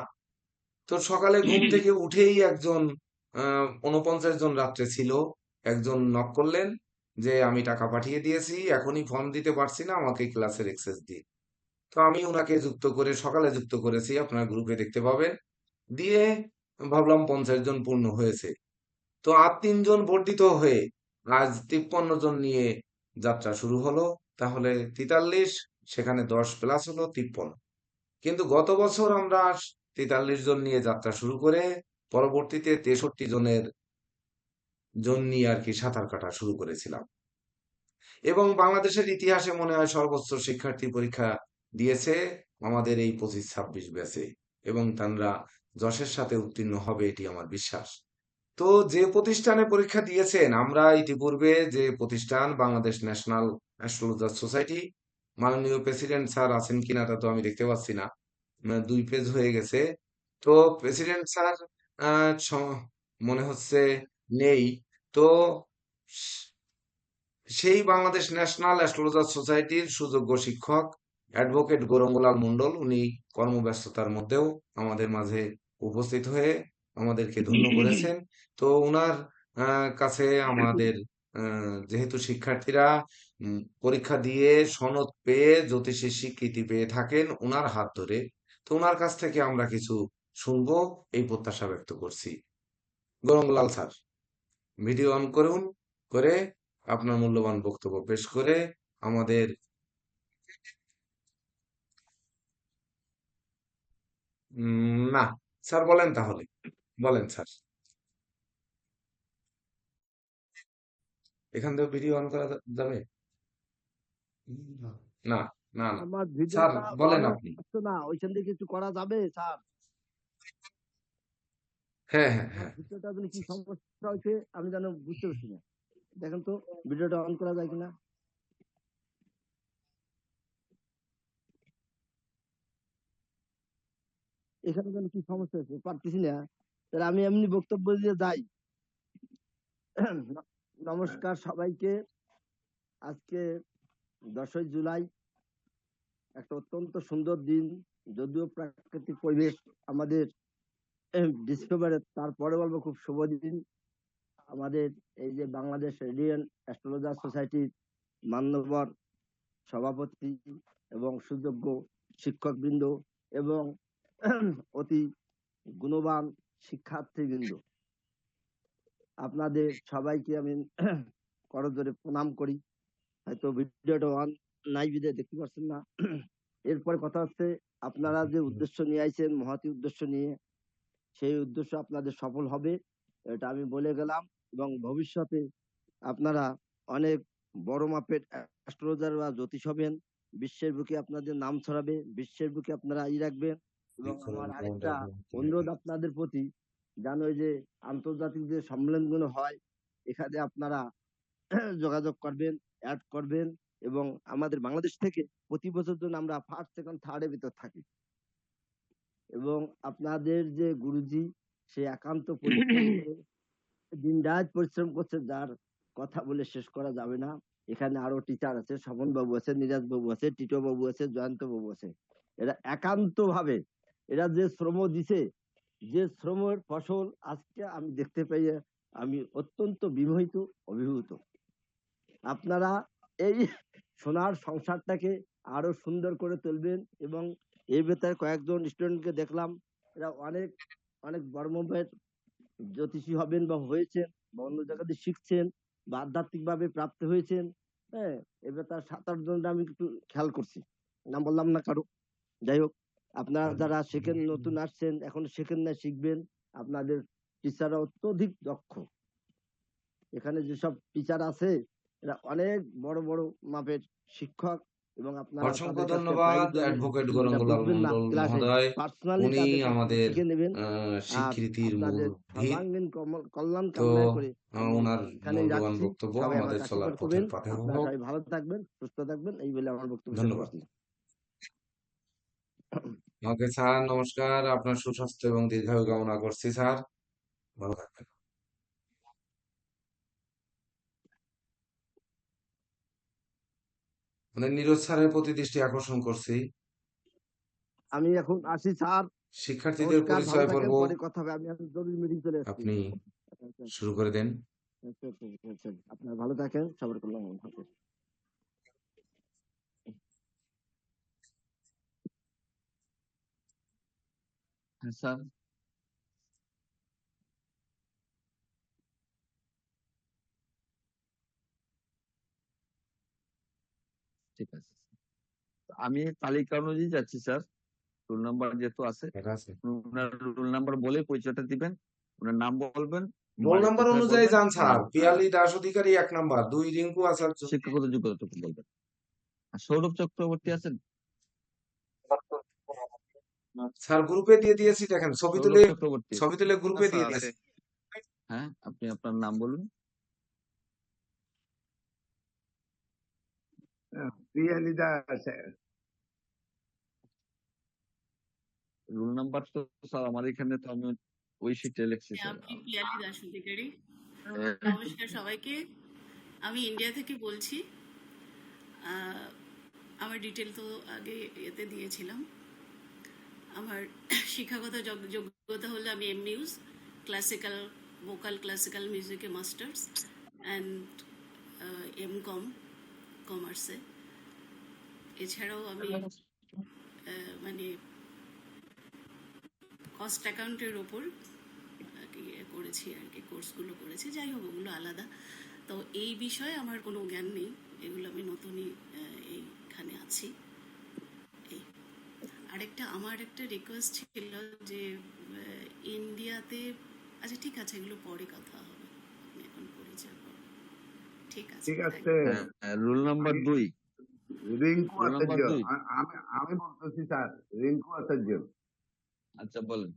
তো সকালে ঘুম থেকে উঠেই একজন 49 জন রাত্রে ছিল, একজন নক করলেন যে আমি টাকা পাঠিয়ে দিয়েছি, এখনই ফর্ম দিতে পারছি না, আমাকে ক্লাসের এক্সেস দিন। তো আমি ওনাকে যুক্ত করে সকালে যুক্ত করেছি, আপনার গ্রুপে দেখতে পাবেন। দিয়ে ভাবলাম 50 জন পূর্ণ হয়েছে। তো আর 3 জন বর্ধিত হয়ে আজ 53 জন নিয়ে যাত্রা শুরু হলো। তাহলে 43, সেখানে 10 প্লাস হলো 53। কিন্তু গত বছর আমরা 43 জন নিয়ে যাত্রা শুরু করে পরবর্তীতে 63 জন নিয়ে আর কি সাঁতার কাটা শুরু করেছিলাম। এবং বাংলাদেশের ইতিহাসে মনে হয় সর্বোচ্চ শিক্ষার্থী পরীক্ষা দিয়েছে আমাদের এই 25-26 ব্যাচে, এবং তারা যশের সাথে উত্তীর্ণ হবে এটি আমার বিশ্বাস। তো যে প্রতিষ্ঠানে পরীক্ষা দিয়েছেন, আমরা ইতিপূর্বে যে প্রতিষ্ঠান বাংলাদেশ ন্যাশনাল অ্যাস্ট্রোলজার সোসাইটি, মাননীয় প্রেসিডেন্ট স্যার আছেন কিনা তা তো আমি দেখতে পাচ্ছি না, 2 পেজ হয়ে গেছে। তো প্রেসিডেন্ট স্যার মনে হচ্ছে নেই। তো সেই বাংলাদেশ ন্যাশনাল অ্যাস্ট্রোলজার সোসাইটির সুযোগ্য শিক্ষক অ্যাডভোকেট গৌরঙ্গলাল মণ্ডল, উনি কর্মব্যস্ততার মধ্যেও আমাদের মাঝে উপস্থিত হয়ে আমাদেরকে ধন্য করেছেন। তো উনার কাছে আমাদের যেহেতু শিক্ষার্থীরা পরীক্ষা দিয়ে সনদ পেয়ে জ্যোতিষীর স্বীকৃতি পেয়ে থাকেন উনার হাত ধরে, তো উনার কাছ থেকে আমরা কিছু শুনবো এই প্রত্যাশা ব্যক্ত করছি। গৌরঙ্গলাল স্যার, ভিডিও অন করুন, করে আপনার মূল্যবান বক্তব্য পেশ করে আমাদের না স্যার বলেন, তাহলে বলেন স্যার। এখান থেকে ভিডিও অন করা যাবে? না না না আমার স্যার ভিডিওটা বলেন অন আপনি। হচ্ছে না, ওইখান থেকে কিছু করা যাবে স্যার? হ্যাঁ হ্যাঁ আমার হ্যাঁ ভিডিওটা মানে কি সমস্যা হয়েছে আমি যেন বুঝতে পারছি না। দেখেন তো ভিডিওটা অন করা যায় কিনা। এখানে যেন কি সমস্যা হয়েছে পারতেছি না, তাহলে আমি এমনি বক্তব্য দিয়ে যাই। নমস্কার সবাইকে। আজকে 10ই জুলাই, একটা অত্যন্ত সুন্দর দিন। যদিও প্রাকৃতিক পরিবেশ আমাদের ডিসেম্বরের, তারপরে বলবো খুব শুভ দিন। আমাদের এই যে বাংলাদেশ রেডিয়ান অ্যাস্ট্রোলজার সোসাইটির মান্যবর সভাপতি এবং সুযোগ্য শিক্ষকবৃন্দ এবং অতি গুণবান শিক্ষার্থীবৃন্দ, আপনাদের সবাইকে আমি করজোরে প্রণাম করি। হয়তো ভিডিওটা অন নাই বিধায় দেখতে পাচ্ছেন না। এরপর কথা হচ্ছে, আপনারা যে উদ্দেশ্য নিয়ে আইছেন, মহতি উদ্দেশ্য নিয়ে, সেই উদ্দেশ্য আপনাদের সফল হবে, এটা আমি বলে গেলাম। এবং ভবিষ্যতে আপনারা অনেক বড় মাপের অ্যাস্ট্রোলজার বা জ্যোতিষ হবেন, বিশ্বের বুকে আপনাদের নাম ছড়াবে, বিশ্বের বুকে আপনারা রাখবেন। এবং আমার আরেকটা অনুরোধ আপনাদের প্রতি, জানো এই যে আন্তর্জাতিক যে সম্মেলনগুলো হয়, এখানে আপনারা যোগাযোগ করবেন, অ্যাড করবেন। এবং আমাদের বাংলাদেশ থেকে প্রতি বছর জন্য আমরা ফার্স্ট সেকেন্ড থার্ড এর ভিতর থাকি। এবং আপনাদের যে গুরুজি, সে একান্ত পরিশ্রম করে দিন রাত পরিশ্রম করছে, যার কথা বলে শেষ করা যাবে না। এখানে আরো টিচার আছে, স্বপন বাবু আছে, নিরাজ বাবু আছে, টিটো বাবু আছে, জয়ন্ত বাবু আছে। এরা একান্ত ভাবে এরা যে শ্রম দিছে, যে শ্রমের ফসল আজকে আমি দেখতে পাই, আমি অত্যন্ত বিমোহিত, অভিভূত। আপনারা এই সোনার সংসারটাকে আরো সুন্দর করে তুলবেন। এবং এর ভেতরে কয়েকজন স্টুডেন্টকে দেখলাম, এরা অনেক অনেক বড় মাপের জ্যোতিষী হবেন বা হয়েছেন, বা অন্য জায়গাতে শিখছেন, বা আধ্যাত্মিক ভাবে প্রাপ্ত হয়েছেন। হ্যাঁ, এবার তার 7-8 জন আমি একটু খেয়াল করছি, নাম বললাম না কারো। যাই হোক, আপনারা যারা শেখেন, নতুন আসছেন, এখন শেখেন না, শিখবেন। আপনাদের টিচাররা অত্যধিক দক্ষ। এখানে যেসব টিচার আছে, এরা অনেক বড় বড় মাপের শিক্ষক। এবং আপনারা অসংখ্য তাদের কাছে ধন্যবাদ প্রাইভেট ভাবে অ্যাডভোকেট যেটা গৌরঙ্গলাল বুঝবেন না মণ্ডল ক্লাসে, মহোদয়। পার্সোনালি উনি তাদের কাছ থেকে আমাদের শিখে নেবেন। আর স্বীকৃতির আপনাদের মুরব্বী। সর্বাঙ্গীন কল্যাণ তো কামনা করে আমি ওনার এখানেই মূল্যবান রাখছি। বক্তব্য সবাই আমার আমাদের কাছে চলার করবেন। পথের পাথেয় আপনারা হোক। সবাই ভালো থাকবেন, সুস্থ থাকবেন, এই বলে আমার বক্তব্য শেষ ধন্যবাদ। করছি। ওকে স্যার, নমস্কার। আপনার সুস্বাস্থ্য এবং দীর্ঘায়ু কামনা করছি স্যার, ভালো থাকবেন। মানে নীরজ স্যারের প্রতি দৃষ্টি আকর্ষণ করছি। আমি এখন আসি স্যার, শিক্ষার্থীদের নমস্কার, ভালো পরিচয় থাকেন, পর্ব পরে কথা হবে। আমি এখন জরুরি মিটিং চলে এসেছি। আপনি শুরু করে দেন। আপনারা ভালো থাকেন, সবার কল্যাণ হবে। হ্যাঁ স্যার। ঠিক আছে, আমি তালিকা অনুযায়ী যাচ্ছি স্যার। রোল নাম্বার যেহেতু আছে, এটা আছে। ওনার রোল নাম্বার বলে পরিচয়টা দিবেন, ওনার নাম বলবেন, রোল বাড়ি নাম্বার কোথায় অনুযায়ী বলবেন, যান স্যার। আর পিয়ালি দাস অধিকারী 1 নাম্বার, 2 রিঙ্কু আচার্য। শিক্ষাগত যোগ্যতাটুকু বলবেন। আর সৌরভ চক্রবর্তী আছেন? স্যার গ্রুপে দিয়ে দিয়েছি, দেখেন ছবি সৌরভ তুলে, চক্রবর্তী ছবি তুলে গ্রুপে দিয়ে আছে। দিয়েছি। হ্যাঁ, আপনি আপনার নাম বলুন। পিয়ালি দাস, রোল নাম্বার তো স্যার আমার এখানে তো আমি ওই শিটে লিখছি স্যার। আমি পিয়ালি দাস অধিকারী। নমস্কার সবাইকে। আমি ইন্ডিয়া থেকে বলছি। আহ, আমার ডিটেল তো আগে এতে দিয়েছিলাম। আমার শিক্ষাগত যোগ্যতা হলো আমি এমনিউজ ক্লাসিক্যাল ভোকাল ক্লাসিক্যাল মিউজিকে মাস্টার্স অ্যান্ড এমকম কমার্সে। এছাড়াও আমি মানে কস্ট অ্যাকাউন্টের ওপর করেছি আর কি, কোর্সগুলো করেছি। যাই হোক, ওগুলো আলাদা। তো এই বিষয়ে আমার কোনো জ্ঞান নেই, এগুলো আমি নতুনই এইখানে আছি। এই আরেকটা আমার একটা রিকোয়েস্ট ছিল যে ইন্ডিয়াতে, আচ্ছা ঠিক আছে, এগুলো পরে কথা হবে, আমি এখন পরিচয় করব। ঠিক আছে, ঠিক thank আছে। you. Roll number 2। Rinku roll number Acharya 2। আমি বলতেছি স্যার, রিঙ্কু আচার্য। আচ্ছা বলেন।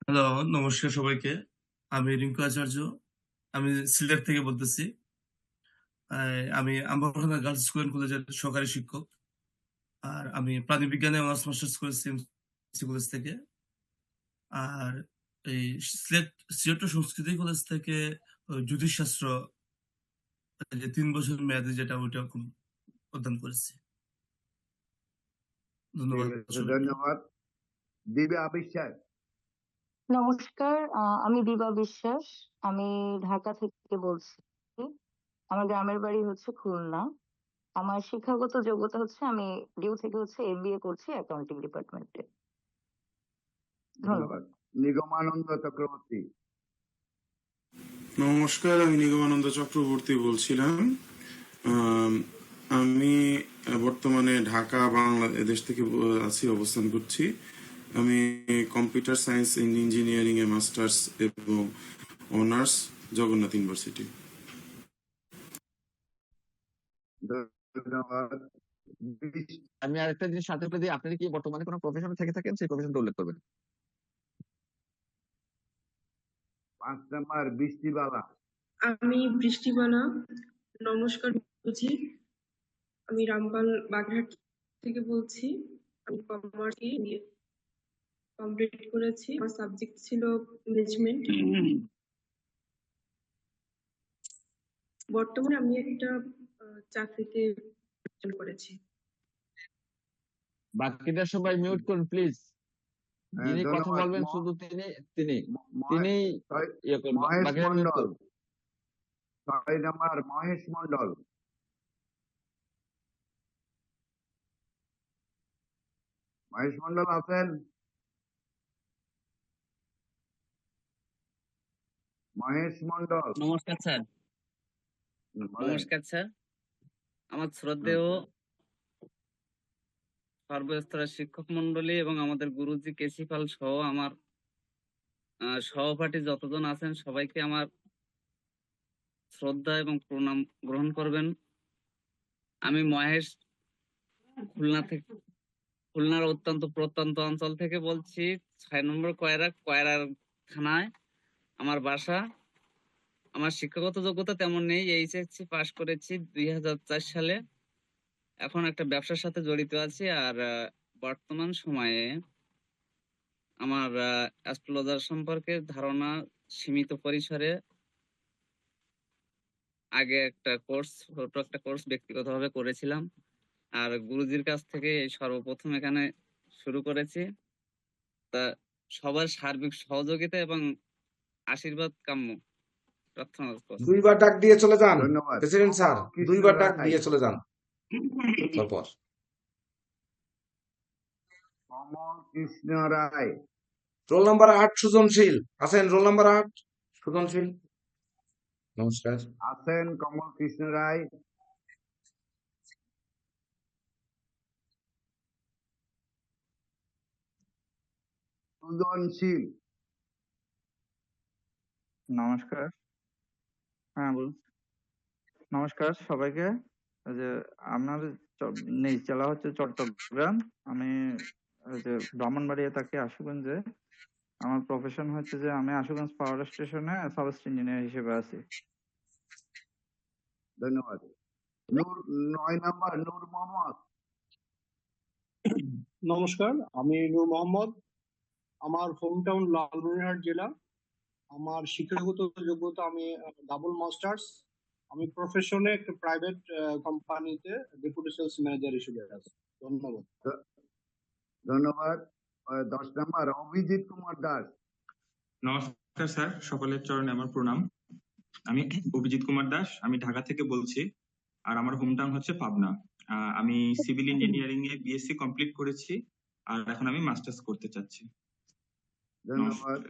হ্যালো, নমস্কার সবাইকে। আমি রিঙ্কু আচার্য, আমি সিলেট থেকে বলতেছি। আমি আম্বাখানা গার্লস স্কুল অ্যান্ড কলেজের সহকারী শিক্ষক। আর আমি প্রাণীবিজ্ঞানে অনার্স মাস্টার্স করেছি এমসি কলেজ থেকে। আর এই সিলেট সংস্কৃতি কলেজ থেকে জ্যোতিষশাস্ত্র যে 3 বছর মেয়াদী যেটা, ওইটা অধ্যয়ন করেছি। ধন্যবাদ ঠিক আছে, সবাইকে। ধন্যবাদ। দিব্যা বিশ্বাস। নমস্কার, আমি দিবা বিশ্বাস। আমি ঢাকা থেকে বলছি। আমার গ্রামের বাড়ি হচ্ছে খুলনা। আমার শিক্ষাগত যোগ্যতা হচ্ছে আমি ডিউ থেকে হচ্ছে এমবিএ করছি অ্যাকাউন্টিং ডিপার্টমেন্টে। ধন্যবাদ। ধন্যবাদ। নিগমানন্দ চক্রবর্তী। নমস্কার, আমি নিগমানন্দ চক্রবর্তী বলছিলাম। আমি বর্তমানে ঢাকা বাংলাদেশ থেকে অবস্থান করছি। আমি computer science in engineering A masters এবং অনার্স, জগন্নাথ ইউনিভার্সিটি। ধন্যবাদ। আমি আরেকটা জিনিস সাথে বলে দিই, আপনি কি বর্তমানে কোনো প্রফেশনে থেকে থাকেন, সেই প্রফেশনটা উল্লেখ করবেন। 5 নাম্বার বৃষ্টিবালা। আমি বৃষ্টিবালা। নমস্কার বুঝি। আমি রামপাল বাগেরহাট থেকে বলছি। আমি কমার্স কমপ্লিট করেছি। আমার সাবজেক্ট ছিল ম্যানেজমেন্ট। বর্তমানে আমি একটা চাকরিতে জয়েন করেছি। বাকিটা সবাই মিউট করুন প্লিজ। যিনি কথা ধন্যবাদ। বলবেন শুধু তিনি মহেশ ইয়ে করুন, বাকিরা মিউট মন্ডল। করুন। 6 নাম্বার মহেশ মন্ডল। মহেশ মন্ডল আছেন? মহেশ মন্ডল। নমস্কার স্যার। বলেন। নমস্কার স্যার। আমার শ্রদ্ধেয় সর্বস্তরের শিক্ষক মন্ডলী এবং আমাদের গুরুজি কেসি পাল সহ আমার সহপাঠী যতজন আছেন সবাইকে আমার শ্রদ্ধা এবং প্রণাম গ্রহণ করবেন। আমি মহেশ, খুলনার অত্যন্ত প্রত্যন্ত অঞ্চল থেকে বলছি। 6 নম্বর কয়রার থানায় আমার বাসা। আমার শিক্ষাগত যোগ্যতা তেমন নেই, এইচএসসি পাশ করেছি 2004 সালে। এখন একটা ব্যবসার সাথে জড়িত আছি। আর বর্তমান সময়ে আমার অ্যাস্ট্রোলজার সম্পর্কে ধারণা সীমিত পরিসরে। আগে ছোট একটা কোর্স ব্যক্তিগতভাবে করেছিলাম, আর গুরুজির কাছ থেকে সর্বপ্রথম এখানে শুরু করেছি। তা সবার সার্বিক সহযোগিতা এবং আশীর্বাদ কাম্য প্রার্থনা করছি। 2 বার ডাক দিয়ে চলে যান। ধন্যবাদ। প্রেসিডেন্ট স্যার, 2 বার ডাক দিয়ে চলে যান। তারপর কমল কৃষ্ণ রায়। রোল নাম্বার 8 সুজনশীল আছেন? Role number 8 সুজনশীল। নমস্কার। আছেন কমল কৃষ্ণ রায়। সুজনশীল। নমস্কার। হ্যাঁ বলুন। নমস্কার সবাইকে। ওই যে আপনাদের জেলা হচ্ছে চট্টগ্রাম। আমি ওই যে ব্রাহ্মণবাড়িয়া থাকি আশুগঞ্জে। আমার প্রফেশন হচ্ছে যে আমি আশুগঞ্জ পাওয়ার স্টেশনে সাবস্ট ইঞ্জিনিয়ার হিসেবে আছি। ধন্যবাদ। 9 নাম্বার নূর মোহাম্মদ। নমস্কার, আমি নূর মোহাম্মদ। আমার হোম টাউন লালমনিরহাট জেলা। আমার শিক্ষাগত যোগ্যতা আমি ডাবল মাস্টার্স। আমি প্রফেশনে একটা প্রাইভেট কোম্পানিতে ডেপুটি সেলস ম্যানেজার হিসেবে আছি। ধন্যবাদ। ধন্যবাদ। 10 নম্বর অভিজিৎ কুমার দাস। নমস্কার স্যার, সকলের চরণে আমার প্রণাম। আমি অভিজিৎ কুমার দাস, আমি ঢাকা থেকে বলছি, আর আমার হোম টাউন হচ্ছে পাবনা। আমি সিভিল ইঞ্জিনিয়ারিং এ বিএসসি কমপ্লিট করেছি, আর এখন আমি মাস্টার্স করতে চাচ্ছি। ধন্যবাদ।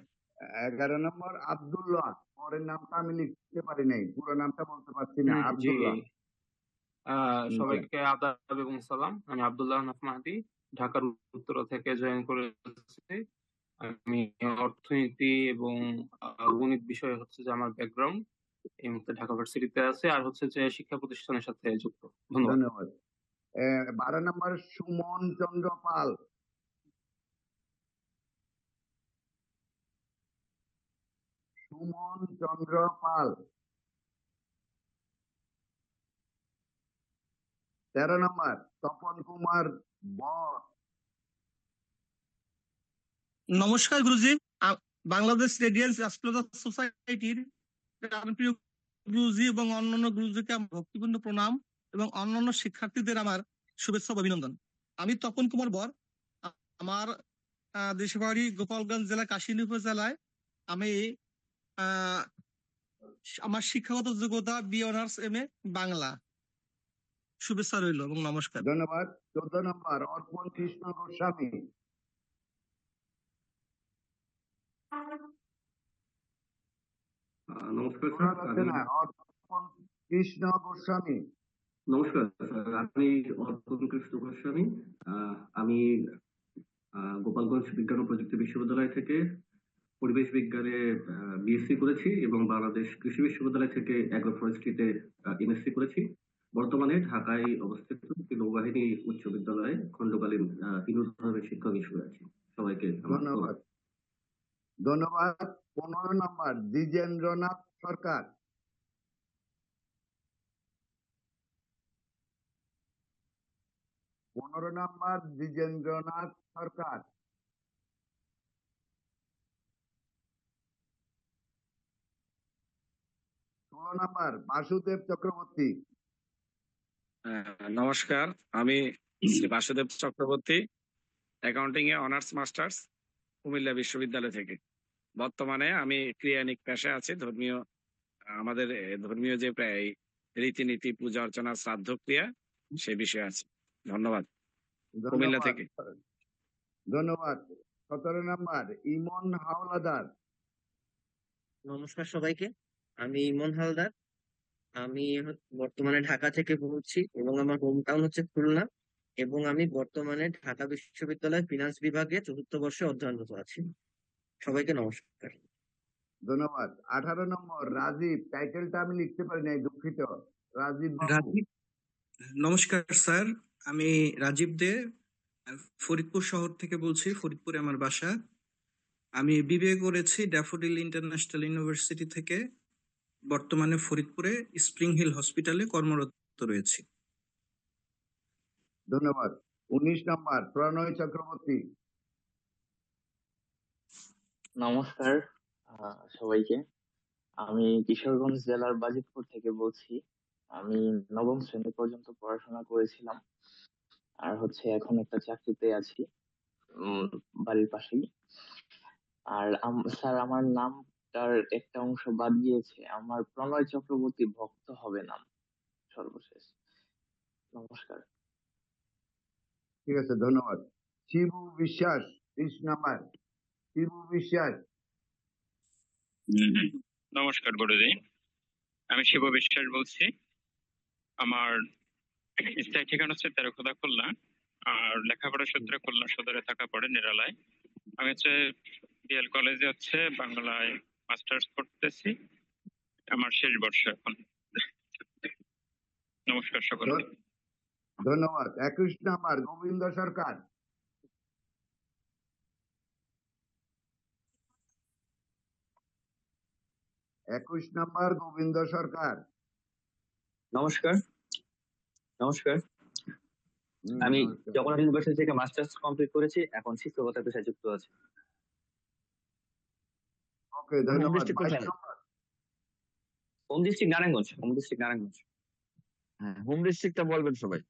11 নম্বর আব্দুল্লাহ, পরের নামটা আমি লিখতে পারি নাই, পুরো নামটা বলতে পারছি না। জি, আব্দুল্লাহ, সবাইকে আদাব এবং সালাম। আমি আব্দুল্লাহ হানাফ মাহদি, ঢাকার উত্তরা থেকে জয়েন করেছি। আমি অর্থনীতি এবং গণিত বিষয় হচ্ছে যে আমার ব্যাকগ্রাউন্ড। এই মুহূর্তে ঢাকা ভার্সিটিতে আছে, আর হচ্ছে যে শিক্ষা প্রতিষ্ঠানের সাথে যুক্ত। ধন্যবাদ। ধন্যবাদ। 12 নম্বর সুমন চন্দ্র পাল। সুমন চন্দ্র পাল। 13 নম্বর তপন কুমার বর। নমস্কার গুরুজি, বাংলাদেশ রেডিয়েন্স অ্যাস্ট্রোলজার সোসাইটির প্রিয় গুরুজি এবং অন্যান্য গুরুজিকে আমার ভক্তিপূর্ণ প্রণাম এবং অন্যান্য শিক্ষার্থীদের আমার শুভেচ্ছা ও অভিনন্দন। আমি তপন কুমার বর, আমার দেশের বাড়ি গোপালগঞ্জ জেলা কাশিনী উপজেলায়। আমি আমার শিক্ষাগত যোগ্যতা বি অনার্স এম.এ বাংলা। শুভেচ্ছা রইল এবং নমস্কার। ধন্যবাদ। 14 নম্বর অর্পণ কৃষ্ণ গোস্বামী। নমস্কার শোনা স্যার, যাচ্ছে না। অর্পণ কৃষ্ণ গোস্বামী। নমস্কার স্যার, আমি অর্পণ কৃষ্ণ গোস্বামী। আমি গোপালগঞ্জ বিজ্ঞান ও প্রযুক্তি বিশ্ববিদ্যালয় থেকে পরিবেশ বিজ্ঞানে বিএসসি করেছি এবং বাংলাদেশ কৃষি বিশ্ববিদ্যালয় থেকে অ্যাগ্রো ফরেস্ট্রিতে এমএসসি করেছি। বর্তমানে ঢাকায় অবস্থিত একটি নৌবাহিনী উচ্চ বিদ্যালয়ে খণ্ডকালীন বিনোদনের শিক্ষক হিসেবে আছি। সবাইকে ধন্যবাদ। ধন্যবাদ। 15 নম্বর দ্বিজেন্দ্রনাথ সরকার। নম্বর দ্বিজেন্দ্রনাথ সরকার। 16 নম্বর বাসুদেব চক্রবর্তী। নমস্কার, আমি শ্রী বাসুদেব চক্রবর্তী, অ্যাকাউন্টিং এ অনার্স মাস্টার্স, কুমিল্লা বিশ্ববিদ্যালয় থেকে। বর্তমানে আমি ক্রিয়ানিক পেশায় আছি। আমাদের ধর্মীয় যে প্রায় রীতিনীতি, পূজা অর্চনা, শ্রাদ্ধ ক্রিয়া, সে বিষয়ে আছে। ধন্যবাদ। কুমিল্লা থেকে। ধন্যবাদ। 17 নম্বর ইমন হাওলাদার। নমস্কার সবাইকে, আমি ইমন হালদার। আমি বর্তমানে ঢাকা থেকে বলছি এবং আমার হোম টাউন হচ্ছে খুলনা, এবং আমি বর্তমানে ঢাকা বিশ্ববিদ্যালয় ফিনান্স বিভাগে 4th বর্ষে অধ্যয়নরত আছি। সবাইকে নমস্কার। ধন্যবাদ। 18 নম্বর রাজীব, টাইটেলটা আমি লিখতে পারি নাই, দুঃখিত। রাজীব বাবু। রাজীব, নমস্কার স্যার, আমি রাজীব দে, ফরিদপুর শহর থেকে বলছি। ফরিদপুরে আমার বাসা। আমি বিবিএ করেছি ড্যাফোডিল ইন্টারন্যাশনাল ইউনিভার্সিটি থেকে। বর্তমানে ফরিদপুরে স্প্রিং হিল হসপিটালে কর্মরত রয়েছি। ধন্যবাদ। 19 নম্বর প্রণয় চক্রবর্তী। নমস্কার সবাইকে, আমি কিশোরগঞ্জ জেলার বাজিতপুর থেকে বলছি। আমি 9ম শ্রেণী পর্যন্ত পড়াশোনা করেছিলাম, আর হচ্ছে এখন একটা চাকরিতে আছি বাড়ির পাশেই। আর স্যার, আমার নামটার একটা অংশ বাদ গিয়েছে, আমার প্রণয় চক্রবর্তী ভক্ত হবে নাম সর্বশেষ। নমস্কার। ঠিক আছে, ধন্যবাদ। শিবু বিশ্বাস, 30 নম্বর শিবু বিশ্বাস। নমস্কার গুরুজি, আমি শিব বিশ্বাস বলছি। আমার স্থায়ী ঠিকানা হচ্ছে তেরোখোদা খুলনা, আর লেখাপড়া সূত্রে খুলনা সদরে থাকা পড়ে নিরালায়। আমি হচ্ছে ডিএল কলেজে হচ্ছে বাংলায় মাস্টার্স করতেছি, আমার শেষ বর্ষ এখন। নমস্কার সকলকে। ধন্যবাদ। 21 নম্বর গোবিন্দ সরকার। গোবিন্দ সরকার। নমস্কার। আমি জগন্নাথ ইউনিভার্সিটি থেকে মাস্টার্স কমপ্লিট করেছি, এখন শিক্ষকতার পেশায় যুক্ত আছি। ওকে হোম ধন্যবাদ। ডিস্ট্রিক্ট 22 কোথায়? নম্বর home district Narayanganj. Home district Narayanganj. হ্যাঁ, হোম ডিস্ট্রিক্টটা বলবেন সবাই।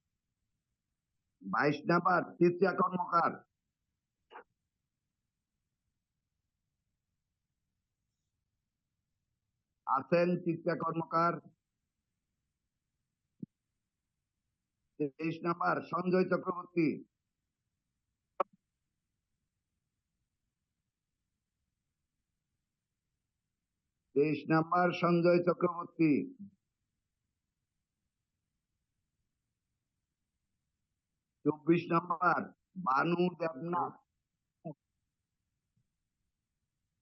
22 নম্বর তৃতীয়া কর্মকার। আছেন তৃতীয়া কর্মকার। 23 নম্বর সঞ্জয় চক্রবর্তী। তেইশ নম্বর সঞ্জয় চক্রবর্তী। 24 নম্বর বানু দেবনাথ।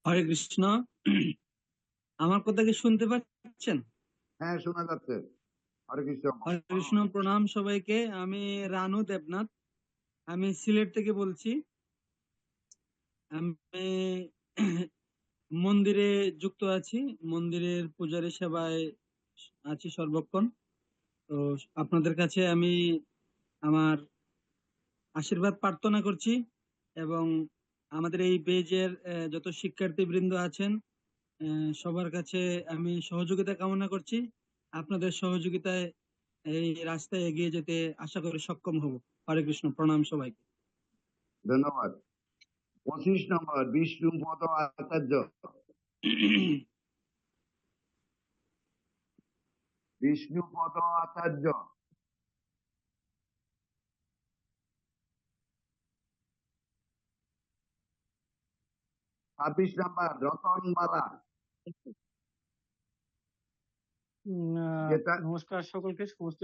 হরে কৃষ্ণ। আমার কথা কি শুনতে পাচ্ছেন? হ্যাঁ শোনা যাচ্ছে। হরে কৃষ্ণ। হরে কৃষ্ণ, প্রণাম সবাইকে। আমি রানু দেবনাথ, আমি সিলেট থেকে বলছি। আমি মন্দিরে যুক্ত আছি, মন্দিরের পূজারী সেবায় আছি সর্বক্ষণ। তো আপনাদের কাছে আমি আমার আশীর্বাদ প্রার্থনা করছি এবং আমাদের এই পেজের যত শিক্ষার্থী বৃন্দ আছেন সবার কাছে আমি সহযোগিতা কামনা করছি। আপনাদের সহযোগিতায় এই রাস্তায় এগিয়ে যেতে আশা করি সক্ষম হব। হরে কৃষ্ণ, প্রণাম সবাইকে। ধন্যবাদ। 25 নম্বর বিষ্ণুপদ আচার্য। বিষ্ণুপদ আচার্য। 26 নম্বর রতন বালা। নমস্কার সকলকে, সমস্ত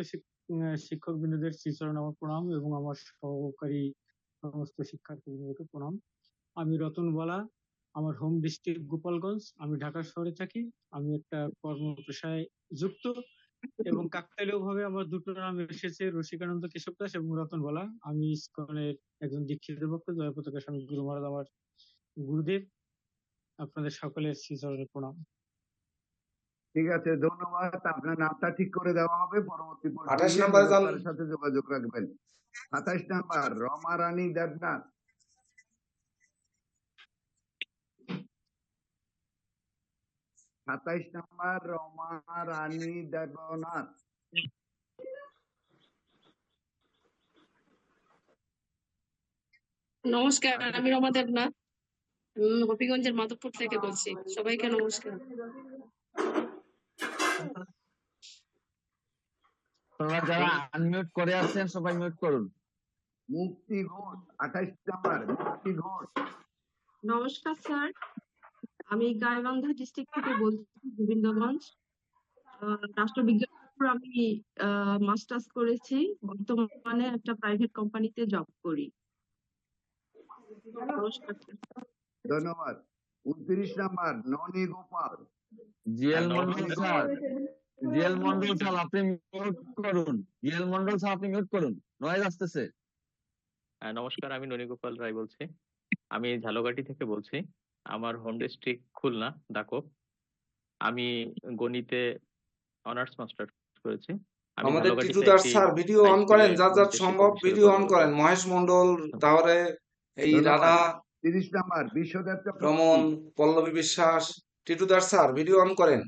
শিক্ষক বৃন্দদের শ্রীচরণ আমার প্রণাম এবং আমার সহকারী সমস্ত শিক্ষার্থী বৃন্দকে প্রণাম। আমি রতন বালা, আমার হোম ডিস্ট্রিক্ট গোপালগঞ্জ, আমি ঢাকা শহরে থাকি। আমি একটা কর্ম পেশায় যুক্ত এবং কাকতালীয় ভাবে আমার দুটো নাম এসেছে, রসিকানন্দ কেশব দাস এবং রতন বালা। আমি ইসকনের একজন দীক্ষিত ভক্ত, জয় পতাকা স্বামী গুরু মহারাজ আমার গুরুদেব। আপনাদের সকলের শ্রীচরণে প্রণাম। ঠিক আছে, ধন্যবাদ। আপনার নামটা ঠিক করে দেওয়া হবে। পরবর্তী 28 নম্বরে যান। তার সাথে যোগাযোগ রাখবেন। 27 নম্বর রমা রানী দেবনাথ। 27 নম্বর রমা রানী দেবনাথ। নমস্কার, আমি রমা দেবনাথ, গোপীগঞ্জের মাধবপুর থেকে বলছি। সবাইকে নমস্কার। তোমরা যারা আনমিউট করে আছেন সবাই মিউট করুন। মুক্তি ঘোষ 28 নম্বর মুক্তি ঘোষ। নমস্কার স্যার, আমি গাইবান্ধা ডিস্ট্রিক্ট থেকে বলছি, গোবিন্দগঞ্জ। রাষ্ট্রবিজ্ঞানের উপর আমি মাস্টার্স করেছি, বর্তমানে একটা প্রাইভেট কোম্পানিতে জব করি। নমস্কার স্যার। ধন্যবাদ। 29 নম্বর Noni Gopal. GL Mondal sir, GL Mondal sir আপনি মিউট করুন। জিএল মন্ডল স্যার আপনি মিউট করুন, নয়েজ আসতেছে। নমস্কার, আমি ননীগোপাল রায় বলছি। আমি ঝালকাঠি থেকে বলছি। আমার হোম ডিস্ট্রিক্ট খুলনা দাকব। আমি গণিতে অনার্স মাস্টার্স করেছি। আমি আমাদের ঝালকাঠিতে টিটুদার একটি স্যার ভিডিও হাই অন করেন, স্কুলে যার যার গণিতের সম্ভব শিক্ষক হিসেবে ভিডিও অন কর্মরত করেন। আছি। মহেশ মন্ডল, তাহলে এই ধন্যবাদ। রাধা 30 নম্বর বিশ্বদেব রমন, চক্রবর্তী। পল্লবী বিশ্বাস। টিটুদার স্যার ভিডিও অন করেন।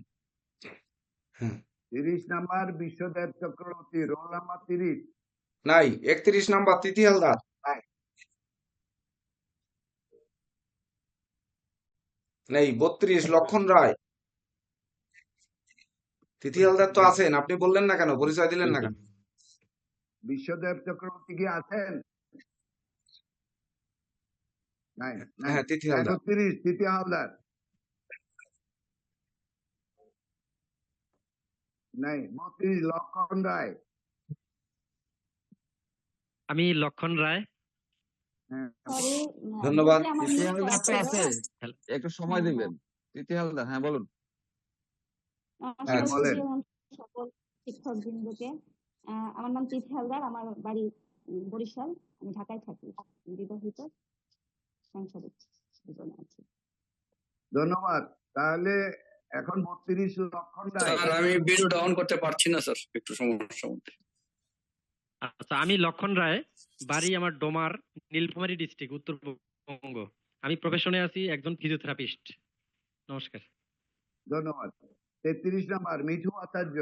30 নম্বর বিশ্বদেব চক্রবর্তী, রোল নাম্বার 30। নাই। 31 নাম্বার তিথি হালদার। নেই। 32 লক্ষণ রায়। তিথি হালদার তো আছেন, আপনি বললেন না কেন? পরিচয় দিলেন না কেন? বিশ্বদেব চক্রবর্তী কি আছেন? নাই নাই। হ্যাঁ, তিথি হালদার। 31 তিথি হালদার নাই। 32 লক্ষণ রায়। আমি লক্ষণ রায়। হ্যাঁ ধন্যবাদ। তিথি হালদার তো আছে, একটু সময় দিবেন। তিথি হালদার, হ্যাঁ বলুন। হ্যাঁ বলেন। সকল শিক্ষক বৃন্দকে, আমার নাম তিথি হালদার, আমার বাড়ি বরিশাল, আমি ঢাকায় থাকি, বিবাহিত, সংসার জীবনে আছি। ধন্যবাদ। তাহলে এখন 32 লক্ষণ রায়। স্যার আমি ভিডিওটা অন করতে পারছি না স্যার, একটু সমস্যা হচ্ছে। আচ্ছা, আমি লক্ষণ রায়, বাড়ি আমার ডোমার, নীলফামারী ডিস্ট্রিক্ট, উত্তরবঙ্গ। আমি প্রফেশনে আছি একজন ফিজিওথেরাপিস্ট। নমস্কার। ধন্যবাদ। 33 নাম্বার মিঠু আচার্য।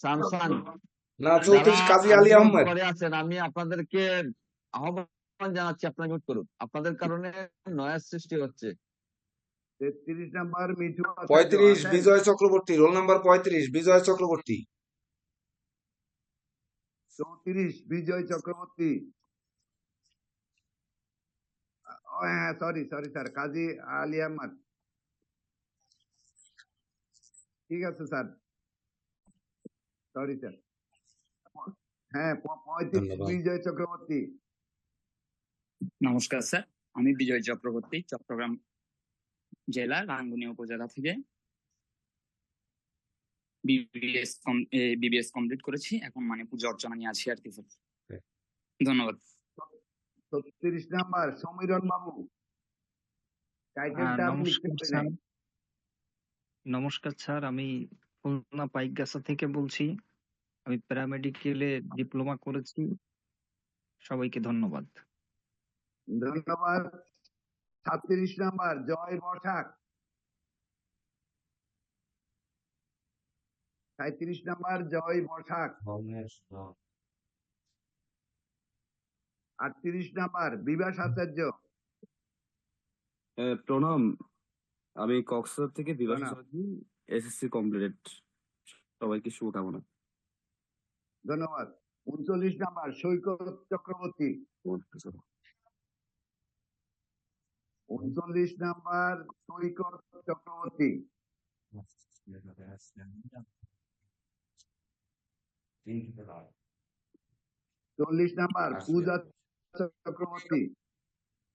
সামসান না, যারা 34 কাজী আলী আনমিউট আহমেদ। করে আছেন আমি আপনাদেরকে আহ্বান জানাচ্ছি আপনারা মিউট করুন। আপনাদের কারণে নয়েজ সৃষ্টি হচ্ছে। 33 নাম্বার মিঠু আচার্য 35 আছেন? বিজয় চক্রবর্তী, রোল নাম্বার 35 বিজয় চক্রবর্তী। 34 বিজয় চক্রবর্তী। হ্যাঁ, সরি স্যার, কাজী আলী আহমদ। ঠিক আছে স্যার, সরি স্যার। হ্যাঁ, 35 ধন্যবাদ। বিজয় চক্রবর্তী। নমস্কার স্যার, আমি বিজয় চক্রবর্তী, চট্টগ্রাম জেলা রাঙ্গুনিয়া উপজেলা থেকে বিবিএস কমপ্লিট করেছি। এখন মানে পূজা অর্চনা নিয়ে আছি আর কি স্যার। ধন্যবাদ। 36 নাম্বার সমীরণ বাবু। টাইটেলটা আপনি লিখতে নমস্কার পারেন স্যার। নাই। নমস্কার স্যার, আমি খুলনা পাইকগাছা থেকে বলছি। আমি প্যারামেডিকেলে ডিপ্লোমা করেছি। সবাইকে ধন্যবাদ। ধন্যবাদ। 36 নাম্বার জয় বসাক। 37 নাম্বার জয় বসাক। 38 নাম্বার বিভাস আচার্য। প্রণাম, আমি কক্সবাজার থেকে বিভাস প্রণাম। Chowdhury, SSC complete. সবাইকে শুভকামনা। ধন্যবাদ। 39 নাম্বার সৈকত চক্রবর্তী। 39 নাম্বার সৈকত চক্রবর্তী। 40 নাম্বার পূজা চক্রবর্তী।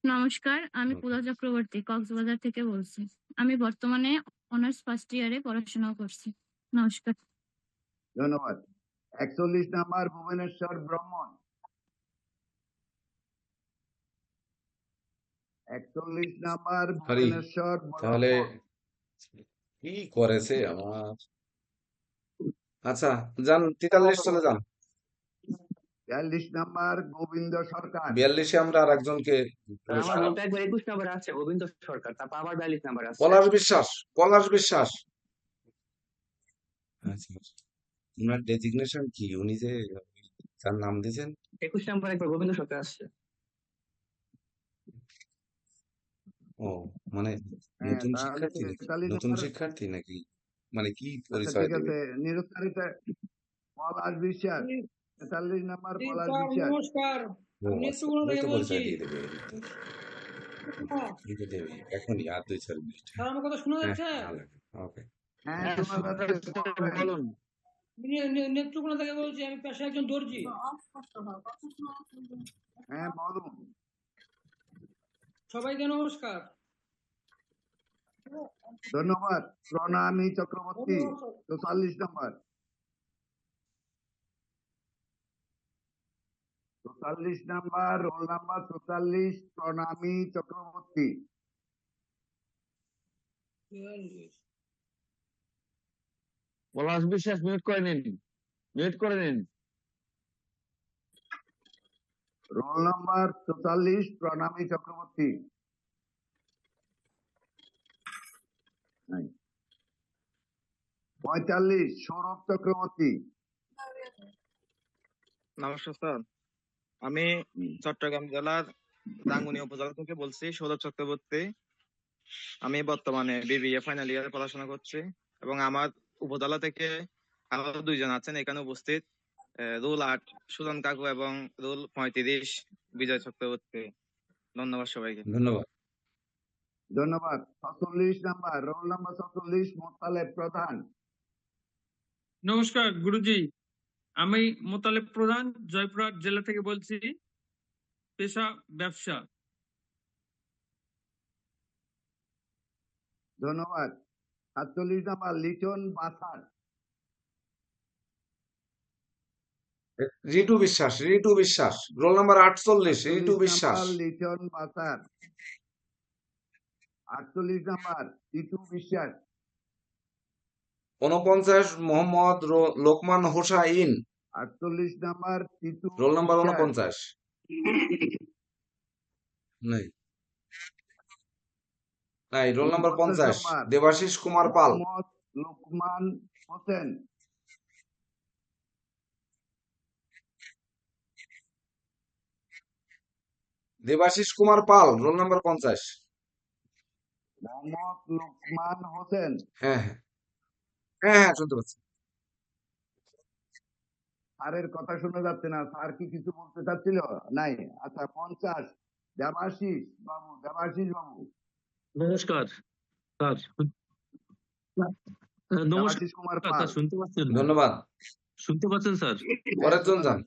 নমস্কার, আমি পূজা চক্রবর্তী কক্সবাজার থেকে বলছি। আমি বর্তমানে অনার্স ফার্স্ট ইয়ারে পড়াশোনা করছি। নমস্কার। ধন্যবাদ। 41 নাম্বার ভুবনেশ্বর ব্রহ্মণ। 41 নাম্বার হরি, ভুবনেশ্বর তাহলে ব্রহ্মণ। কি করেছে আমার। আচ্ছা, যান 43 চলে যান। 42 নাম্বার গোবিন্দ সরকার। 42-এ আমরা আর একজনকে আমার রোলটা একবার 21 নাম্বার আছে গোবিন্দ সরকার, তারপর আবার 42 নাম্বার আছে পলাশ বিশ্বাস। পলাশ বিশ্বাস। আচ্ছা, ওনার ডেজিগনেশন কি? উনি যে যার নাম দিয়েছেন 21 নাম্বার একবার গোবিন্দ সরকার আসছে। ও মানে হ্যাঁ, নতুন তাহলে শিক্ষার্থী নাকি? 43 নতুন নাম্বার। শিক্ষার্থী নাকি? মানে কি আচ্ছা, পরিচয় ঠিক দেবে? আছে। নিরুত্তরিত পলাশ বিশ্বাস। 43 নাম্বার পলাশ বিশ্বাস। নমস্কার, ও আমি আচ্ছা, নেত্রকোনা ওই থেকে তো বলছি। পরিচয় দিয়ে দেবে। এই তো দেবে এখনই, আর 2-4 মিনিট। স্যার, আমার কথা শোনা হ্যাঁ, যাচ্ছে? ভালো। ওকে। হ্যাঁ, শোনা যাচ্ছে, বলবেন। নেত্রকোনা থেকে বলছি, আমি পেশায় একজন দর্জি। হ্যাঁ, বলুন। সবাইকে নমস্কার। ধন্যবাদ। Pranami Chakraborty 44 number. 44 number roll number 44 Pranami Chakraborty. পলাশ বিশ্বাস মিউট করে নিন, মিউট করে নিন। Role number 44 Pranami Chakraborty. 45 সৌরভ চক্রবর্তী। নমস্কার স্যার, আমি চট্টগ্রাম জেলার রাঙ্গুনিয়া উপজেলা থেকে বলছি, সৌরভ চক্রবর্তী। আমি বর্তমানে বিবিএ ফাইনাল ইয়ারে পড়াশোনা করছি এবং আমার উপজেলা থেকে আরো 2 জন আছেন এখানে উপস্থিত, রুল 8 সুজন কাকু এবং রুল 35 বিজয় চক্রবর্তী। ধন্যবাদ সবাইকে। ধন্যবাদ। ধন্যবাদ। 46 নাম্বার রোল নাম্বার 46 মোতালেব প্রধান। নমস্কার গুরুজি, আমি মোতালেব প্রধান জয়পুরহাট জেলা থেকে বলছি। পেশা ব্যবসা। ধন্যবাদ। 47 নাম্বার লিটন বাসার। রিটু বিশ্বাস। রিটু বিশ্বাস। রোল নাম্বার 48 রিটু 48 বিশ্বাস। নাম্বার লিটন বাসার। 48 number Titu Biswas. 49 Mohammad Lokman Hossain. 48 number Titu roll number Biswas. 49 নাই নাই roll number 49 50 number Debashis Kumar Pal. Mohammad Lokman Hossain. Debashis Kumar Pal roll number 50। Mohammad Lokman Hossain. হ্যাঁ হ্যাঁ হ্যাঁ হ্যাঁ শুনতে পাচ্ছি। স্যারের কথা শোনা যাচ্ছে না, স্যার কি কিছু বলতে চাচ্ছিল? নাই। আচ্ছা 50 দেবাশিস বাবু। দেবাশিস বাবু। নমস্কার স্যার। নমস্কার দেবাশিস কুমার স্যার, পাল। শুনতে পাচ্ছেন? ধন্যবাদ। শুনতে পাচ্ছেন স্যার? পরের জন যান।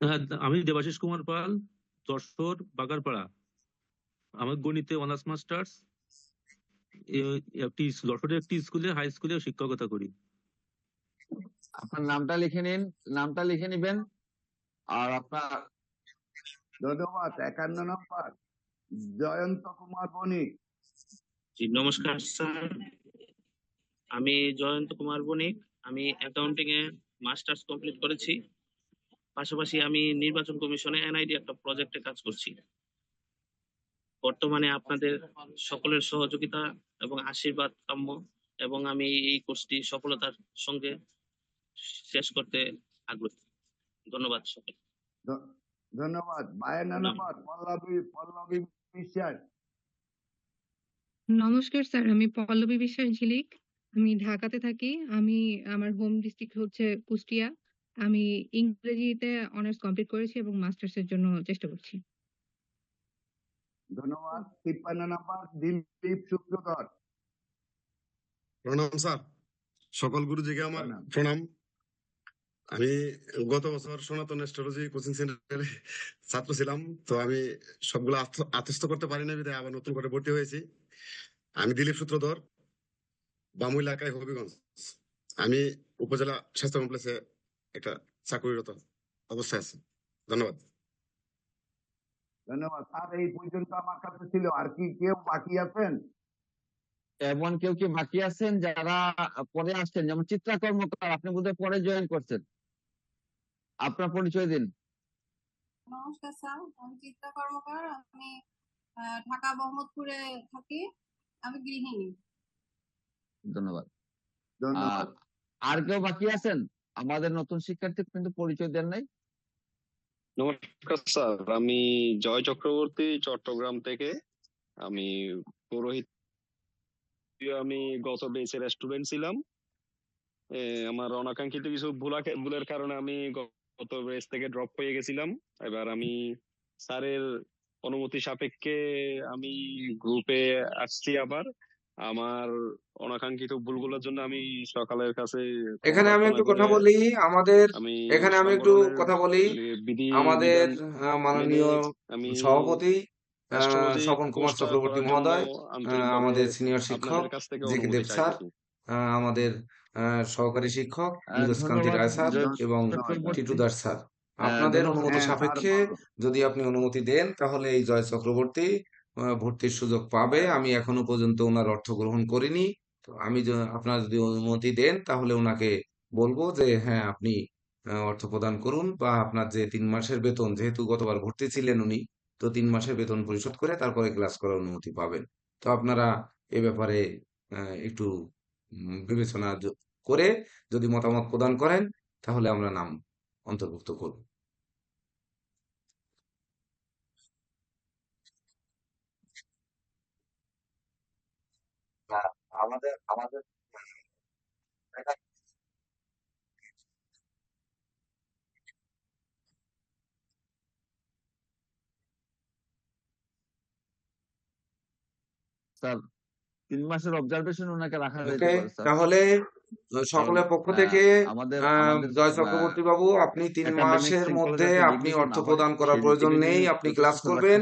হ্যাঁ, আমি দেবাশিস কুমার পাল, যশোর বাগারপাড়া। আমার গণিতে অনার্স মাস্টার্স। একটি যশোরের একটি স্কুলে, হাই স্কুলে শিক্ষকতা করি। আপনার নামটা লিখে নিন, নামটা লিখে নিবেন। আর আপনার ধন্যবাদ। 51 নম্বর জয়ন্ত কুমার বণিক। জি নমস্কার স্যার, আমি জয়ন্ত কুমার বণিক। আমি অ্যাকাউন্টিং এ মাস্টার্স কমপ্লিট করেছি। পাশাপাশি আমি নির্বাচন কমিশনে এনআইডি একটা প্রজেক্টে কাজ করছি। বর্তমানে আপনাদের সকলের সহযোগিতা এবং আশীর্বাদ কাম্য, এবং আমি এই কোর্সটি সফলতার সঙ্গে শেষ করতে আগ্রহী। ধন্যবাদ সকল। ধন্যবাদ। 52 নম্বর পল্লবী বিশ্বাস। নমস্কার স্যার, আমি পল্লবী বিশ্বাস ঝিলিক। আমি ঢাকাতে থাকি। আমার হোম ডিস্ট্রিক্ট হচ্ছে কুষ্টিয়া। আমি ইংরেজিতে অনার্স কমপ্লিট করেছি এবং মাস্টার্স এর জন্য চেষ্টা করছি। ধন্যবাদ। 53 নম্বর দিলীপ সূত্রধর। প্রণাম স্যার, সকল গুরুজিকে আমার প্রণাম। আমি গত বছর সনাতন অ্যাস্ট্রোলজি কোচিং সেন্টারে ছাত্র ছিলাম, তো আমি সবগুলো আত্মস্থ করতে পারি না, বিধায় আবার নতুন করে ভর্তি হয়েছি। আমি দিলীপ সূত্রধর, বামুই এলাকায় হবিগঞ্জ। আমি উপজেলা স্বাস্থ্য কমপ্লেক্সে একটা চাকরিরত অবস্থায় আছি। ধন্যবাদ। ধন্যবাদ স্যার। এই পর্যন্ত আমার কাছে ছিল। আর কি কেউ বাকি আছেন? এমন কেউ কি বাকি আছেন যারা পরে আসছেন? যেমন চিত্রা কর্মকার, আপনি বোধহয় পরে জয়েন করছেন। আপনার পরিচয় দিন। নমস্কার স্যার, আমি চিত্রা কর্মকার। আমি ঢাকা মোহাম্মদপুরে থাকি। আমি গৃহিণী। ধন্যবাদ। ধন্যবাদ। আর কেউ বাকি আছেন? আমাদের নতুন শিক্ষার্থী কিন্তু পরিচয় দেন নাই। নমস্কার স্যার, আমি জয় চক্রবর্তী, চট্টগ্রাম থেকে। আমি পুরোহিত। আমি গত বেচের স্টুডেন্ট ছিলাম। আমার অনাকাঙ্ক্ষিত কিছু ভুলের কারণে আমি গত বেচ থেকে ড্রপ হয়ে গেছিলাম। এবার আমি স্যারের অনুমতি সাপেক্ষে আমি গ্রুপে আসছি আবার। আমার অনাকাঙ্ক্ষিত ভুলগুলোর জন্য আমি সকালের কাছে এখানে আমি একটু কথা বলি। এখানে আমি একটু কথা বলি। আমাদের মাননীয় সভাপতি স্বপন কুমার চক্রবর্তী মহোদয়, আমাদের সিনিয়র শিক্ষক জেকে দেব স্যার, আমাদের সহকারী শিক্ষক নীরজ কান্তি রায় স্যার এবং টিটু দাস স্যার, আপনাদের অনুমতি সাপেক্ষে যদি আপনি অনুমতি দেন তাহলে এই জয় চক্রবর্তী ভর্তির সুযোগ পাবে। আমি এখনো পর্যন্ত ওনার অর্থ গ্রহণ করিনি। তো আমি আপনারা যদি অনুমতি দেন তাহলে ওনাকে বলবো যে হ্যাঁ আপনি অর্থ প্রদান করুন, বা আপনার যে 3 মাসের বেতন, যেহেতু গতবার ভর্তি ছিলেন উনি, তো 3 মাসের বেতন পরিশোধ করে তারপরে ক্লাস করার অনুমতি পাবেন। তো আপনারা এ ব্যাপারে একটু বিবেচনা করে যদি মতামত প্রদান করেন তাহলে আমরা নাম অন্তর্ভুক্ত করব। আমাদের স্যার 3 মাসের অবজারভেশন ওনাকে রাখা যেতে ওকে, পারে স্যার। তাহলে সকলের পক্ষ থেকে জয় চক্রবর্তী বাবু, আপনি 3 মাসের মধ্যে আপনি অর্থ প্রদান করার প্রয়োজন নেই, আপনি ক্লাস করবেন।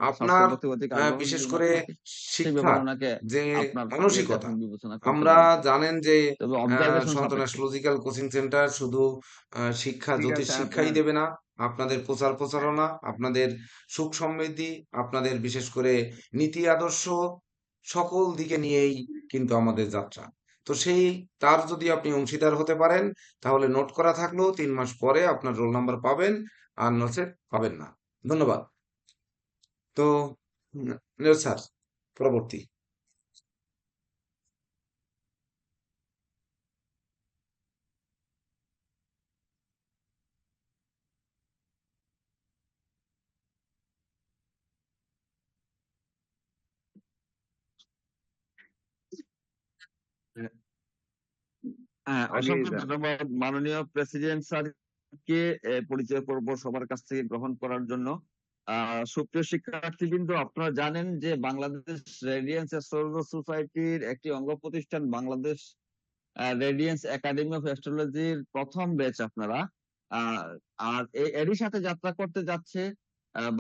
আপনার বিশেষ করে শিক্ষা যে মানসিকতা, আমরা জানেন যে সনাতন অ্যাস্ট্রোলজিক্যাল কোচিং সেন্টার শুধু শিক্ষা, জ্যোতিষ শিক্ষাই দেবে না, আপনাদের প্রচার প্রচারণা, আপনাদের সুখ সমৃদ্ধি, আপনাদের বিশেষ করে নীতি আদর্শ সকল দিকে নিয়েই কিন্তু আমাদের যাত্রা। তো তার যদি আপনি অংশীদার হতে পারেন তাহলে নোট করা থাকলো 3 মাস পরে আপনার রোল নাম্বার পাবেন, আর নচেৎ পাবেন না। ধন্যবাদ। তো নিরজ স্যার পরবর্তী। হ্যাঁ, আমি অসংখ্য ধন্যবাদ মাননীয় প্রেসিডেন্ট স্যারকে পরিচয় পর্ব সবার কাছ থেকে গ্রহণ করার জন্য। সুপ্রিয় শিক্ষার্থীবৃন্দ, আপনারা জানেন যে বাংলাদেশ রেডিয়েন্স অ্যাস্ট্রোলজার সোসাইটির একটি অঙ্গ প্রতিষ্ঠান বাংলাদেশ রেডিয়েন্স একাডেমি অফ অ্যাস্ট্রোলজির প্রথম ব্যাচ আপনারা। আর এরই সাথে যাত্রা করতে যাচ্ছে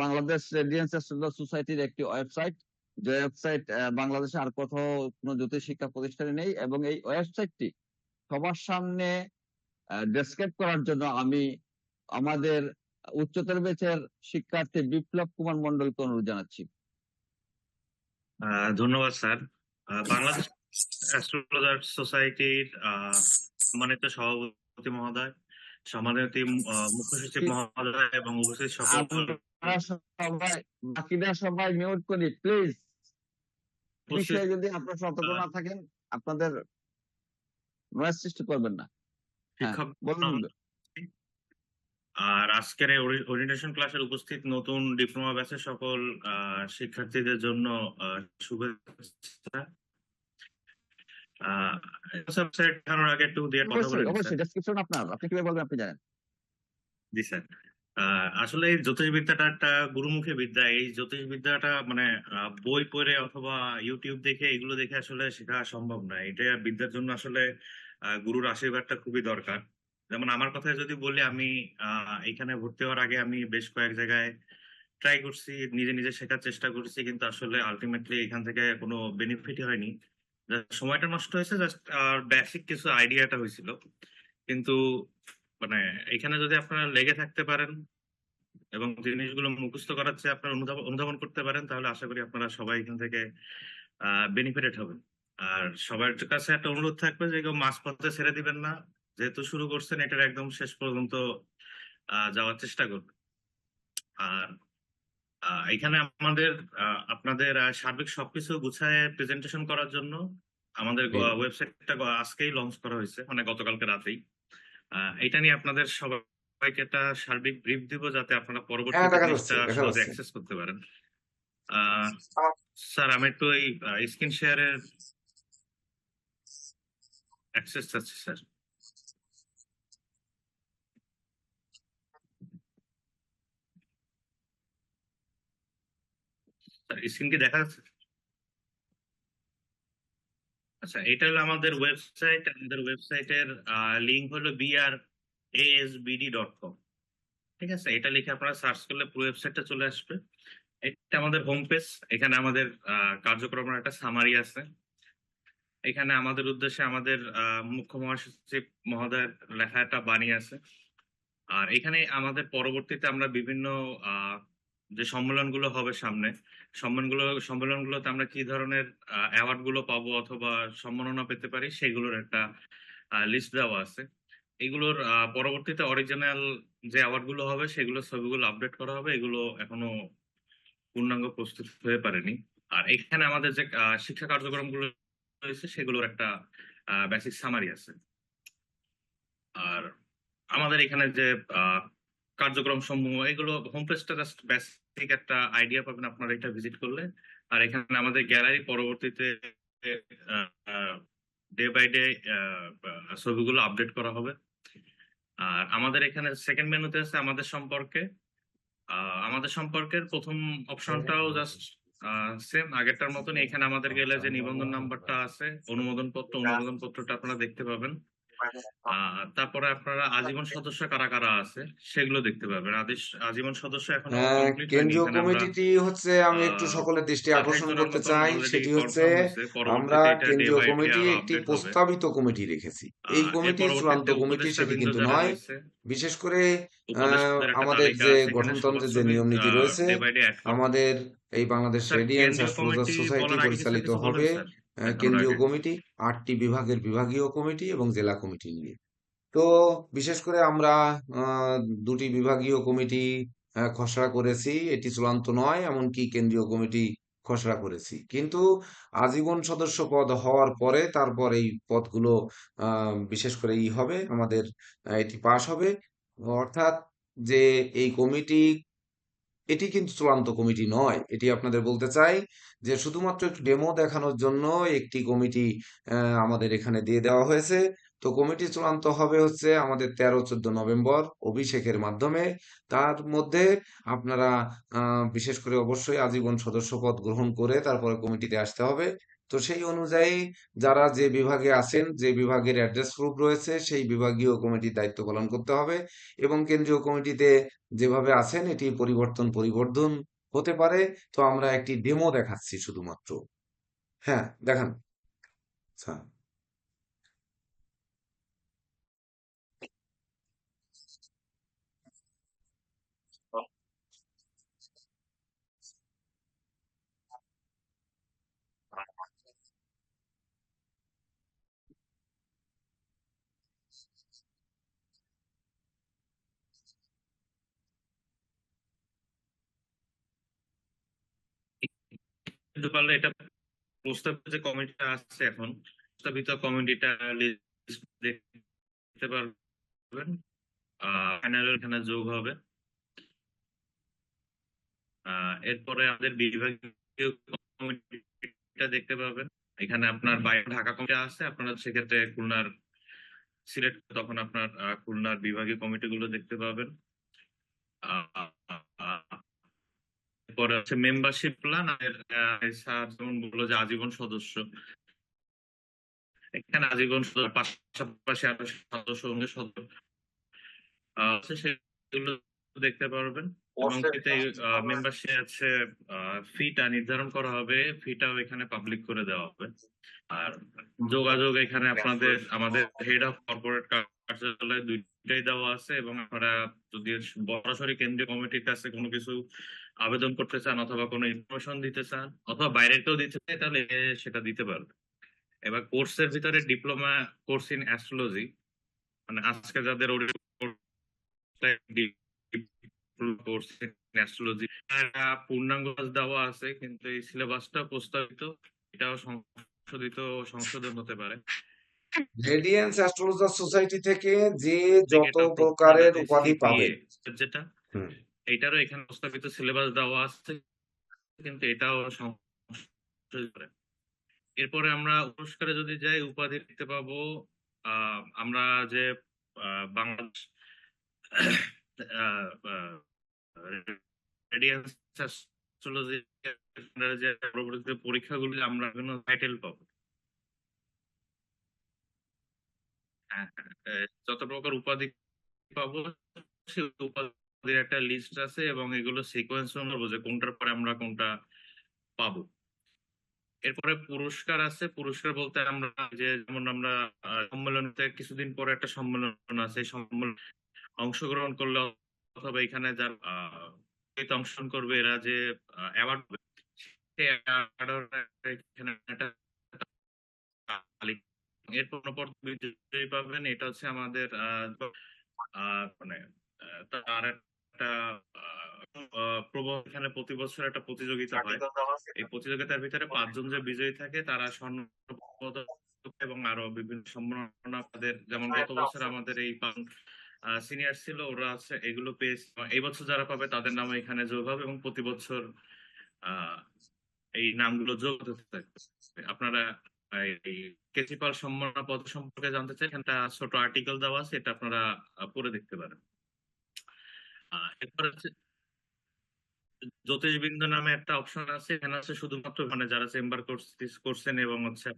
বাংলাদেশ রেডিয়েন্স অ্যাস্ট্রোলজার সোসাইটির একটি ওয়েবসাইট, যে ওয়েবসাইট বাংলাদেশে আর কোথাও কোনো জ্যোতিষ শিক্ষা প্রতিষ্ঠানে নেই। এবং এই ওয়েবসাইটটি সবার সামনে ডেসক্রাইব করার জন্য আমি আমাদের উচ্চতর ব্যাচের শিক্ষার্থী বিপ্লব কুমার মন্ডলকে অনুরোধ জানাচ্ছি। ধন্যবাদ স্যার। বাংলাদেশ অ্যাস্ট্রোলজার সোসাইটির সম্মানিত সভাপতি মহোদয়, সম্মানিত মুখ্য সচিব মহোদয় এবং উপস্থিত সকল বাকিরা সবাই মিউট করি প্লিজ। বিষয়ে যদি আপনারা সতর্ক না থাকেন আপনাদের নয়েজ সৃষ্টি করবেন না। শিক্ষক আর আজকের ওরিয়েন্টেশন ক্লাসের উপস্থিত নতুন ডিপ্লোমা ব্যাচের সকল শিক্ষার্থীদের জন্য শুভেচ্ছা। আগে একটু দিয়ে কথা বলে অবশ্যই ডেসক্রিপশন আপনি কিভাবে বলবেন আপনি জানেন। জি স্যার। আসলে এই জ্যোতিষবিদ্যাটা একটা গুরুমুখী বিদ্যা। এই জ্যোতিষবিদ্যাটা মানে বই পড়ে অথবা ইউটিউব দেখে এগুলো দেখে আসলে শেখা সম্ভব না। এটা বিদ্যার জন্য আসলে গুরুর আশীর্বাদটা খুবই দরকার। যেমন আমার কথায় যদি বলি, আমি এখানে ভর্তি হওয়ার আগে আমি বেশ কয়েক জায়গায় ট্রাই করছি, নিজে নিজে শেখার চেষ্টা করছি, কিন্তু আসলে আলটিমেটলি এখান থেকে কোনো বেনিফিটই হয়নি। সময়টা নষ্ট হয়েছে, জাস্ট বেসিক কিছু আইডিয়াটা হয়েছিল। কিন্তু মানে এখানে যদি আপনারা লেগে থাকতে পারেন এবং জিনিসগুলো মুখস্থ করার চেয়ে আপনারা অনুধাবন করতে পারেন, তাহলে আশা করি আপনারা সবাই এখান থেকে বেনিফিটেড হবেন। আর সবার কাছে একটা অনুরোধ থাকবে যে কেউ মাঝপথে ছেড়ে দিবেন না। যেহেতু শুরু করছেন, এটার একদম শেষ পর্যন্ত যাওয়ার চেষ্টা করবেন। আর এখানে আমাদের আপনাদের সার্বিক সবকিছু গুছায় প্রেজেন্টেশন করার জন্য আমাদের ওয়েবসাইটটা আজকেই লঞ্চ করা হয়েছে, মানে গতকালকে রাতেই। এটা নিয়ে আপনাদের সবাইকে একটা সার্বিক ব্রিফ দিব, যাতে আপনারা পরবর্তীতে জিনিসটা সহজে অ্যাক্সেস করতে পারেন। স্যার, আমি একটু এই স্ক্রিন শেয়ারের অ্যাক্সেস চাচ্ছি স্যার। স্ক্রিন কি দেখা যাচ্ছে? আচ্ছা, এটা হলো আমাদের ওয়েবসাইট। আমাদের ওয়েবসাইটের লিঙ্ক হলো brasbd.com। ঠিক আছে, এটা লিখে আপনারা সার্চ করলে পুরো ওয়েবসাইটটা চলে আসবে। এটা আমাদের হোম পেজ। এখানে আমাদের কার্যক্রমের একটা সামারি আছে। এখানে আমাদের উদ্দেশ্যে আমাদের মুখ্য মহাসচিব মহোদয়ের লেখা একটা বাণী আছে। আর এখানে আমাদের পরবর্তীতে আমরা বিভিন্ন যে সম্মেলনগুলো হবে সামনে, সম্মেলনগুলোতে আমরা কি ধরনের অ্যাওয়ার্ড গুলো পাবো অথবা সম্মাননা পেতে পারি, সেগুলোর একটা লিস্ট দেওয়া আছে। এগুলোর পরবর্তীতে অরিজিনাল যে অ্যাওয়ার্ড গুলো হবে সেগুলো ছবিগুলো আপডেট করা হবে। এগুলো এখনো পূর্ণাঙ্গ প্রস্তুত হয়ে পারেনি। আর এখানে আমাদের যে শিক্ষা কার্যক্রমগুলো রয়েছে সেগুলোর একটা বেসিক সামারি আছে। আর আমাদের এখানে যে কার্যক্রম সমূহ, এগুলো হোম পেজটা জাস্ট বেসিক একটা আইডিয়া পাবেন আপনারা এটা ভিজিট করলে। আর এখানে আমাদের গ্যালারি পরবর্তীতে ডে বাই ডে ছবিগুলো আপডেট করা হবে। আর আমাদের এখানে সেকেন্ড মেনুতে আছে আমাদের সম্পর্কে। আমাদের সম্পর্কের প্রথম অপশনটাও জাস্ট সেম আগেরটার মতন। এখানে আমাদের গেলে যে নিবন্ধন নাম্বারটা আছে, অনুমোদন পত্রটা আপনারা দেখতে পাবেন। তারপরে আপনারা আজীবন সদস্য কারা কারা আছে সেগুলো দেখতে পাবেন। আজীবন সদস্য এখনো হ্যাঁ, কমপ্লিট হয়নি। কেন্দ্রীয় এখানে আমরা কমিটিটি হচ্ছে আমি একটু সকলের দৃষ্টি 28 আকর্ষণ জনের করতে মতন চাই, অলরেডি সেটি হচ্ছে কনফার্ম হয়েছে। আমরা পরবর্তীতে এটা ডে কেন্দ্রীয় বাই ডে কমিটি আরো একটি আপডেট হবে। প্রস্তাবিত কমিটি রেখেছি। এই এর কমিটি চূড়ান্ত পরবর্তীতে কমিটি উপদেষ্টা সেটি বৃন্দ কিন্তু যারা নয়। রয়েছে, বিশেষ করে উপদেষ্টাদের একটা আমাদের তালিকা যে আছে। এখানে সবার গঠনতন্ত্রের যে ছবি নিয়ম নীতি রয়েছে, ডে বাই ডে এড করবে। আমাদের এই বাংলাদেশ স্যার রেডিয়েন্স কেন্দ্রীয় অ্যাস্ট্রোলজার কমিটি সোসাইটি বলার আগে কি স্যার পরিচালিত কিছু বলবেন হবে স্যার? দেখানোর কেন্দ্রীয় আগে। কমিটি 8টি বিভাগের বিভাগীয় কমিটি এবং জেলা কমিটি নিয়ে। তো বিশেষ করে আমরা 2টি বিভাগীয় কমিটি খসড়া করেছি, এটি চূড়ান্ত নয়, এমনকি কেন্দ্রীয় কমিটি খসড়া করেছি। কিন্তু আজীবন সদস্য পদ হওয়ার পরে তারপর এই পদগুলো বিশেষ করে হবে আমাদের এটি পাশ হবে, অর্থাৎ যে এই কমিটি এটি কিন্তু চূড়ান্ত কমিটি নয়। এটি আপনাদের বলতে চাই যে শুধুমাত্র একটু ডেমো দেখানোর জন্য একটি কমিটি আমাদের এখানে দিয়ে দেওয়া হয়েছে। তো কমিটি চূড়ান্ত হবে হচ্ছে আমাদের 13-14 নভেম্বর অভিষেকের মাধ্যমে। তার মধ্যে আপনারা বিশেষ করে অবশ্যই আজীবন সদস্যপদ গ্রহণ করে তারপরে কমিটিতে আসতে হবে। তো সেই অনুযায়ী যারা যে বিভাগে আছেন, যে বিভাগের অ্যাড্রেস প্রুফ রয়েছে, সেই বিভাগীয় কমিটির দায়িত্ব পালন করতে হবে এবং কেন্দ্রীয় কমিটিতে যেভাবে আছেন এটি পরিবর্ধন হতে পারে। তো আমরা একটি ডেমো দেখাচ্ছি শুধুমাত্র। হ্যাঁ, দেখান। আচ্ছা, কিন্তু পারলে এটা প্রস্তাবিত যে কমিটিটা আসছে এখন, প্রস্তাবিত কমিটিটা লিস্ট দেখতে পারবেন। ফাইনাল এখানে যোগ হবে। এরপরে আমাদের বিভাগীয় কমিটিটা দেখতে পাবেন। এখানে আপনার বাইরে ঢাকা কমিটি আছে, আপনারা সেক্ষেত্রে খুলনার সিলেক্ট তখন আপনার খুলনার বিভাগীয় কমিটিগুলো দেখতে পাবেন। এরপরে হচ্ছে মেম্বারশিপ প্ল্যান। স্যার যেমন বললো যে আজীবন সদস্য, এখানে আজীবন পাশাপাশি আরো সদস্য সেগুলো দেখতে পারবেন। এবং মেম্বারশিপ আছে, ফিটা নির্ধারণ করা হবে, ফিটাও এখানে পাবলিক করে দেওয়া হবে। আর যোগাযোগ এখানে আপনাদের আমাদের হেড অফ কর্পোরেট কার্যালয় দুইটাই দেওয়া আছে, এবং আপনারা যদি সরাসরি কেন্দ্রীয় কমিটির কাছে কোনো কিছু আবেদন করতে চান অথবা কোনো ইনফরমেশন দিতে চান অথবা বাইরের কেউ দিতে চায় তাহলে সেটা দিতে পারবে। এবার কোর্সের ভিতরে ডিপ্লোমা কোর্স ইন অ্যাস্ট্রোলজি, মানে আজকে যাদের কোর্স ইন অ্যাস্ট্রোলজি পূর্ণাঙ্গ দেওয়া আছে, কিন্তু এই সিলেবাসটা প্রস্তাবিত, এটাও সংশোধন হতে পারে। রেডিয়েন্স অ্যাস্ট্রোলজার সোসাইটি থেকে যে যত প্রকারের উপাধি পাবে, যেটা এটারও এখানে প্রস্তাবিত সিলেবাস দেওয়া আছে, কিন্তু এটাও সংশোধন করে। এরপরে আমরা পুরস্কারে যদি যাই, উপাধি দেখতে পাবো। আমরা যে বাংলাদেশ রেডিয়েন্স অ্যাস্ট্রোলজি যে পরবর্তী পরীক্ষাগুলি আমরা বিভিন্ন টাইটেল পাবো। যত প্রকার উপাধি পাবো সেই উপাধির একটা লিস্ট আছে, এবং এগুলো সিকোয়েন্স করবো যে কোনটার পরে আমরা কোনটা পাবো। এরপরে পুরস্কার আছে। পুরস্কার বলতে আমরা যে যেমন আমরা সম্মেলনতে কিছুদিন পরে একটা সম্মেলন আছে, এই সম্মেলন অংশগ্রহণ করলে অথবা এখানে যারা অংশগ্রহণ করবে এরা যে অ্যাওয়ার্ড এরপর বিজয়ী পাবেন। এটা হচ্ছে আমাদের মানে তার একটা এখানে প্রতি বছর একটা প্রতিযোগিতা হয়। এই প্রতিযোগিতার ভিতরে 5 জন যে বিজয়ী থাকে তারা স্বর্ণ পদক এবং আরো বিভিন্ন সম্মাননা তাদের, যেমন গত বছর আমাদের এই সিনিয়র ছিল, ওরা আছে এগুলো পেয়েছে। এই বছর যারা পাবে তাদের নাম এখানে যোগ হবে, এবং প্রতি বছর এই নামগুলো যোগ হতে থাকবে। আপনারা এই প্রিন্সিপাল সম্মাননা পদ সম্পর্কে জানতে চাই, এখানটা ছোট আর্টিকেল দেওয়া আছে, এটা আপনারা পড়ে দেখতে পারেন। এরপর হচ্ছে জ্যোতিষবৃন্দ নামে একটা অপশন আছে, এখানে আছে শুধুমাত্র মানে যারা চেম্বার কোর্স করছেন এবং হচ্ছে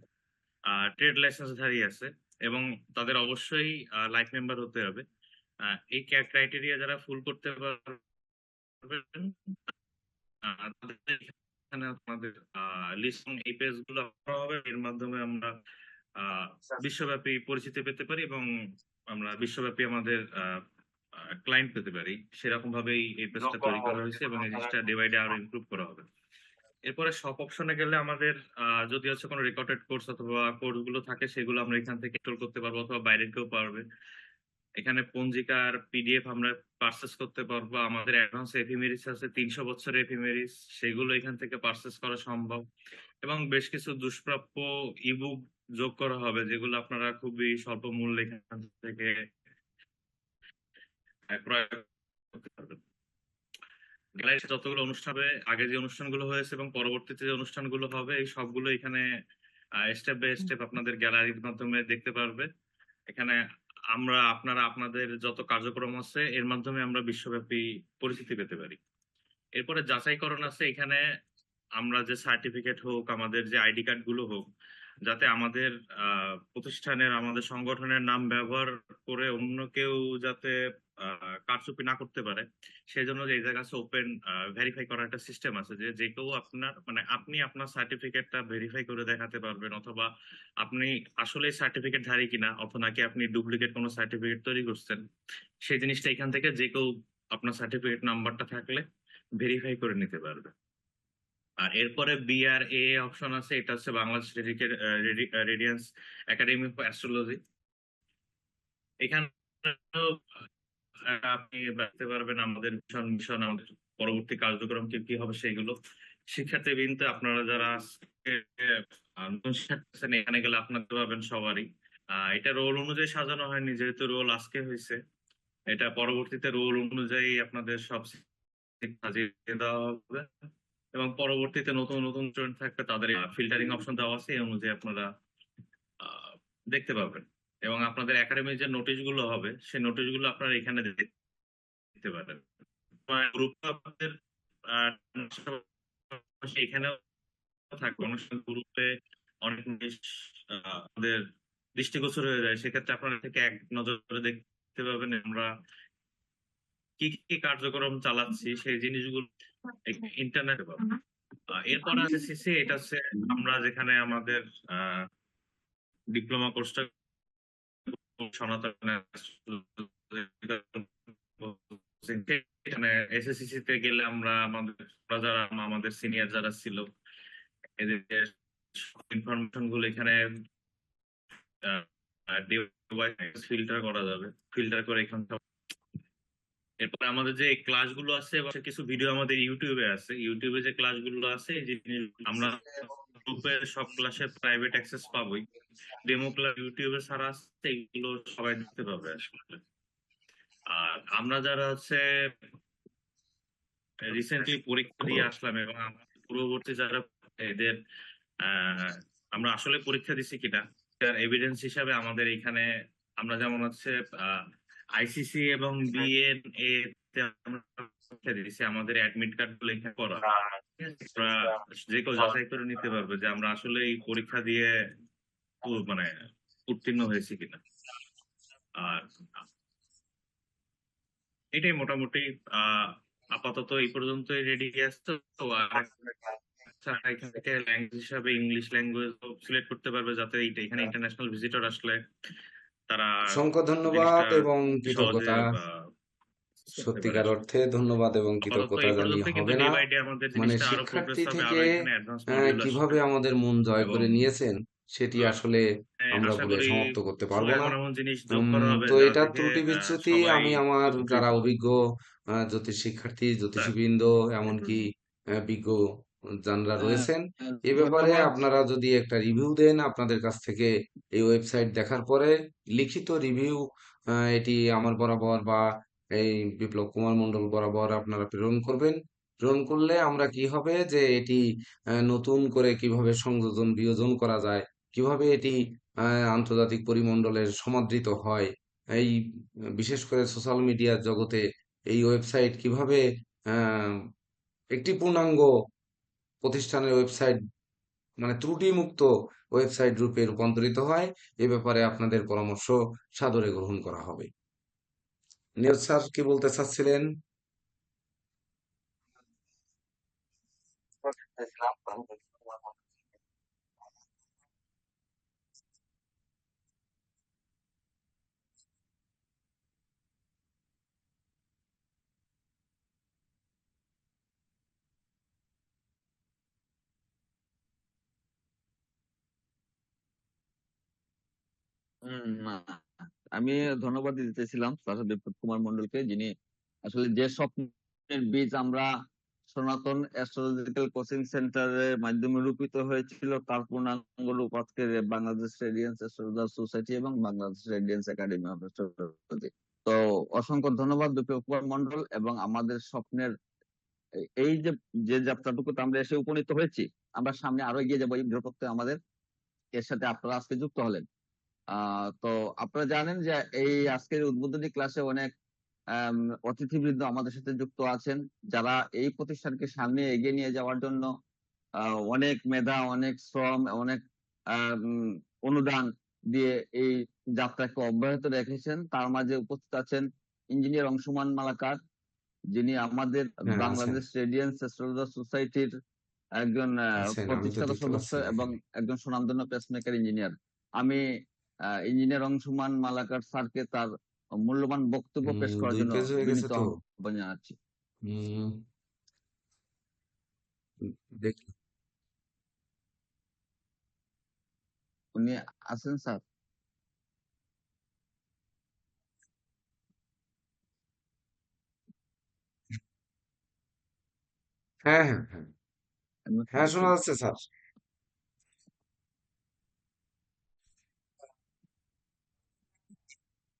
ট্রেড লাইসেন্স ধারী আছে, এবং তাদের অবশ্যই লাইফ মেম্বার হতে হবে। এই ক্রাইটেরিয়া যারা ফুল করতে পারবেন তাদের এখানে আপনাদের লিস্ট এই পেজ গুলো করা হবে। এর মাধ্যমে আমরা বিশ্বব্যাপী পরিচিতি পেতে পারি এবং আমরা বিশ্বব্যাপী আমাদের ক্লায়েন্ট পেতে পারি। সেরকম ভাবেই এই পেজটা তৈরি করা হয়েছে এবং এই জিনিসটা ডে বাই ডে আরো ইমপ্রুভ করা হবে। এরপরে শপ অপশনে গেলে আমাদের যদি হচ্ছে কোনো রেকর্ডেড কোর্স অথবা কোর্স গুলো থাকে সেগুলো আমরা এখান থেকে ইনস্টল করতে পারবো অথবা বাইরের কেউ পারবে। এখানে পঞ্জিকার পিডিএফ আমরা পারচেস করতে পারবো। আমাদের অ্যাডভান্স এফিমেরিস আছে 300 বছরের এফিমেরিস, সেগুলো এখান থেকে পারচেস করা সম্ভব এবং বেশ কিছু দুষ্প্রাপ্য ইবুক যোগ করা হবে যেগুলো আপনারা খুবই স্বল্প মূল্যে এখান থেকে ক্রয় করতে পারবেন। গ্যালারিতে যতগুলো অনুষ্ঠান হবে, আগে যে অনুষ্ঠানগুলো হয়েছে এবং পরবর্তীতে যে অনুষ্ঠানগুলো হবে, এই সবগুলো এখানে স্টেপ বাই স্টেপ আপনাদের গ্যালারির মাধ্যমে দেখতে পারবে। এখানে আপনারা আপনাদের যত কার্যক্রম আছে এর মাধ্যমে আমরা বিশ্বব্যাপী পরিচিতি পেতে পারি। এরপরে যাচাইকরণ আছে। এখানে আমরা যে সার্টিফিকেট হোক, আমাদের যে আইডি কার্ড গুলো হোক, যাতে আমাদের প্রতিষ্ঠানের, আমাদের সংগঠনের নাম ব্যবহার করে অন্য কেউ যাতে কারচুপি না করতে পারে, সেই জন্য এই জায়গা আছে ওপেন ভেরিফাই করার একটা সিস্টেম আছে যে কেউ আপনি আপনার সার্টিফিকেটটা ভেরিফাই করে দেখাতে পারবেন, অথবা আপনি আসলে সার্টিফিকেট ধারী কিনা, অথবা নাকি আপনি ডুপ্লিকেট কোনো সার্টিফিকেট তৈরি করছেন, সেই জিনিসটা এখান থেকে যে কেউ আপনার সার্টিফিকেট নাম্বারটা থাকলে ভেরিফাই করে নিতে পারবে। আর এরপরে BRA অপশন আছে, এটা হচ্ছে Bangladesh radiance academy for astrology. এখানে আপনি দেখতে পারবেন আমাদের মিশন, আমাদের পরবর্তী কার্যক্রম কি হবে সেগুলো। শিক্ষার্থীবৃন্দ, আপনারা যারা এখানে গেলে আপনাদের পাবেন সবারই। এটা রোল অনুযায়ী সাজানো হয়নি, যেহেতু রোল আজকে হয়েছে, এটা পরবর্তীতে রোল অনুযায়ী আপনাদের সব সাজিয়ে দেওয়া হবে এবং পরবর্তীতে নতুন নতুন স্টুডেন্ট থাকবে, তাদের ফিল্টারিং অপশন দেওয়া আছে, এই অনুযায়ী আপনারা দেখতে পাবেন। এবং আপনাদের একাডেমির যে নোটিশ গুলো হবে, সেই নোটিশ গুলো আপনারা এখানে দেখতে পারেন। গ্রুপ আপনাদের এখানেও থাকবে, অনেক সময় গ্রুপে অনেক আমাদের দৃষ্টিগোচর হয়ে যায়, সেক্ষেত্রে আপনারা থেকে এক নজরে দেখতে পাবেন আমরা কি কি কার্যক্রম চালাচ্ছি, সেই জিনিসগুলো ইন্টারনেটে পাবেন। এরপর আছে সিসি, এটা হচ্ছে আমরা যেখানে আমাদের ডিপ্লোমা কোর্সটা সনাতন এখানে SSCC তে গেলে আমরা যারা আমাদের সিনিয়র যারা ছিল এদের ইনফরমেশন গুলো এখানে ফিল্টার করা যাবে, ফিল্টার করে এখান থেকে। এরপর আমাদের যে ক্লাসগুলো আছে, কিছু ভিডিও আমাদের ইউটিউবে আছে, ইউটিউবে যে ক্লাসগুলো আছে এই জিনিস আমরা গ্রুপের সব ক্লাসে প্রাইভেট অ্যাক্সেস পাবোই। ডেমো ক্লাস ইউটিউবে ছাড়া আছে, এগুলো সবাই দেখতে পাবে আসলে। আর আমরা যারা হচ্ছে রিসেন্টলি পরীক্ষা দিয়ে আসলাম এবং পূর্ববর্তী যারা এদের আমরা আসলে পরীক্ষা দিচ্ছি কিনা তার এভিডেন্স হিসাবে আমাদের এখানে আমরা যেমন হচ্ছে ICC এবং BNA তে আমরা পরীক্ষা দিয়েছি, আমাদের অ্যাডমিট কার্ড গুলো এখানে করা, যে কেউ যাচাই করে নিতে পারবে যে আমরা আসলে এই পরীক্ষা দিয়ে মানে উত্তীর্ণ হয়েছি কিনা। আর এটাই মোটামুটি আপাতত এই পর্যন্তই রেডি আছে। তো এখান থেকে ল্যাঙ্গুয়েজ হিসাবে ইংলিশ ল্যাঙ্গুয়েজ সিলেক্ট করতে পারবে, যাতে এখানে ইন্টারন্যাশনাল ভিজিটর আসলে তারা অসংখ্য ধন্যবাদ এবং কৃতজ্ঞতা, সত্যিকার অর্থে ধন্যবাদ এবং কৃতজ্ঞতা জানিয়ে হবে না। মানে শিক্ষার্থী থেকে কিভাবে আমাদের মন জয় করে নিয়েছেন সেটি আসলে আমরা বলে সমাপ্ত করতে পারবো না। তো এটা ত্রুটি বিচ্যুতি আমি আমার যারা অভিজ্ঞ জ্যোতিষ শিক্ষার্থী, জ্যোতিষীবৃন্দ, এমনকি বিজ্ঞ যারা রয়েছেন, এ ব্যাপারে আপনারা যদি একটা রিভিউ দেন, আপনাদের কাছ থেকে এই ওয়েবসাইট দেখার পরে লিখিত রিভিউ এটি আমার বরাবর বা এই বিপ্লব কুমার মন্ডল বরাবর আপনারা প্রেরণ করবেন। প্রেরণ করলে আমরা কি হবে যে এটি নতুন করে কিভাবে সংযোজন বিয়োজন করা যায়, কিভাবে এটি আন্তর্জাতিক পরিমণ্ডলের সমাদৃত হয়, এই বিশেষ করে সোশ্যাল মিডিয়ার জগতে এই ওয়েবসাইট কিভাবে একটি পূর্ণাঙ্গ প্রতিষ্ঠানের ওয়েবসাইট মানে ত্রুটিমুক্ত ওয়েবসাইট রূপে রূপান্তরিত হয়, এ ব্যাপারে আপনাদের পরামর্শ সাদরে গ্রহণ করা হবে। নিয়ত স্যার কি বলতে চাচ্ছিলেন? না, আমি ধন্যবাদ দিতেছিলাম স্যার বিপ্লব কুমার মন্ডলকে, যিনি আসলে যে স্বপ্নের বীজ আমরা সনাতন অ্যাস্ট্রোলজিক্যাল কোচিং সেন্টারের মাধ্যমে রূপিত হয়েছিল, তার পূর্ণাঙ্গ রূপ আজকে বাংলাদেশ রেডিয়েন্স অ্যাস্ট্রোলজার সোসাইটি এবং Bangladesh radiance academy of astrology. তো অসংখ্য ধন্যবাদ বিপ্লব কুমার মন্ডল, এবং আমাদের স্বপ্নের এই যে যে যাত্রাটুকুতে আমরা এসে উপনীত হয়েছি, আমরা সামনে আরো এগিয়ে যাবো এই বৃহত্তর আমাদের। এর সাথে আপনারা আজকে যুক্ত হলেন। তো আপনারা জানেন যে এই আজকের উদ্বোধনী ক্লাসে অনেক অতিথিবৃন্দ আমাদের সাথে যুক্ত আছেন, যারা এই প্রতিষ্ঠানকে সামনে এগিয়ে নিয়ে যাওয়ার জন্য অনেক মেধা, অনেক শ্রম, অনেক অনুদান দিয়ে এই যাত্রাকে অব্যাহত রেখেছেন। তার মাঝে উপস্থিত আছেন ইঞ্জিনিয়ার অংশুমান মালাকার, যিনি আমাদের হ্যাঁ, আছেন বাংলাদেশ রেডিয়েন্স অ্যাস্ট্রোলজার সোসাইটির একজন আছেন আমি তো প্রতিষ্ঠাতা দেখতে সদস্য পাচ্ছি এবং এখানে। একজন সুনামধন্য পেসমেকার ইঞ্জিনিয়ার। আমি ইঞ্জিনিয়ার অংশুমান মালাকার স্যারকে তার মূল্যবান বক্তব্য পেশ করার 2 জন্য পেজ হয়ে গেছে বিনীত তো। আহ্বান জানাচ্ছি। হুম, দেখি। উনি আছেন স্যার? হ্যাঁ, হ্যাঁ, হ্যাঁ। আমি হ্যাঁ, শোনা যাচ্ছে স্যার।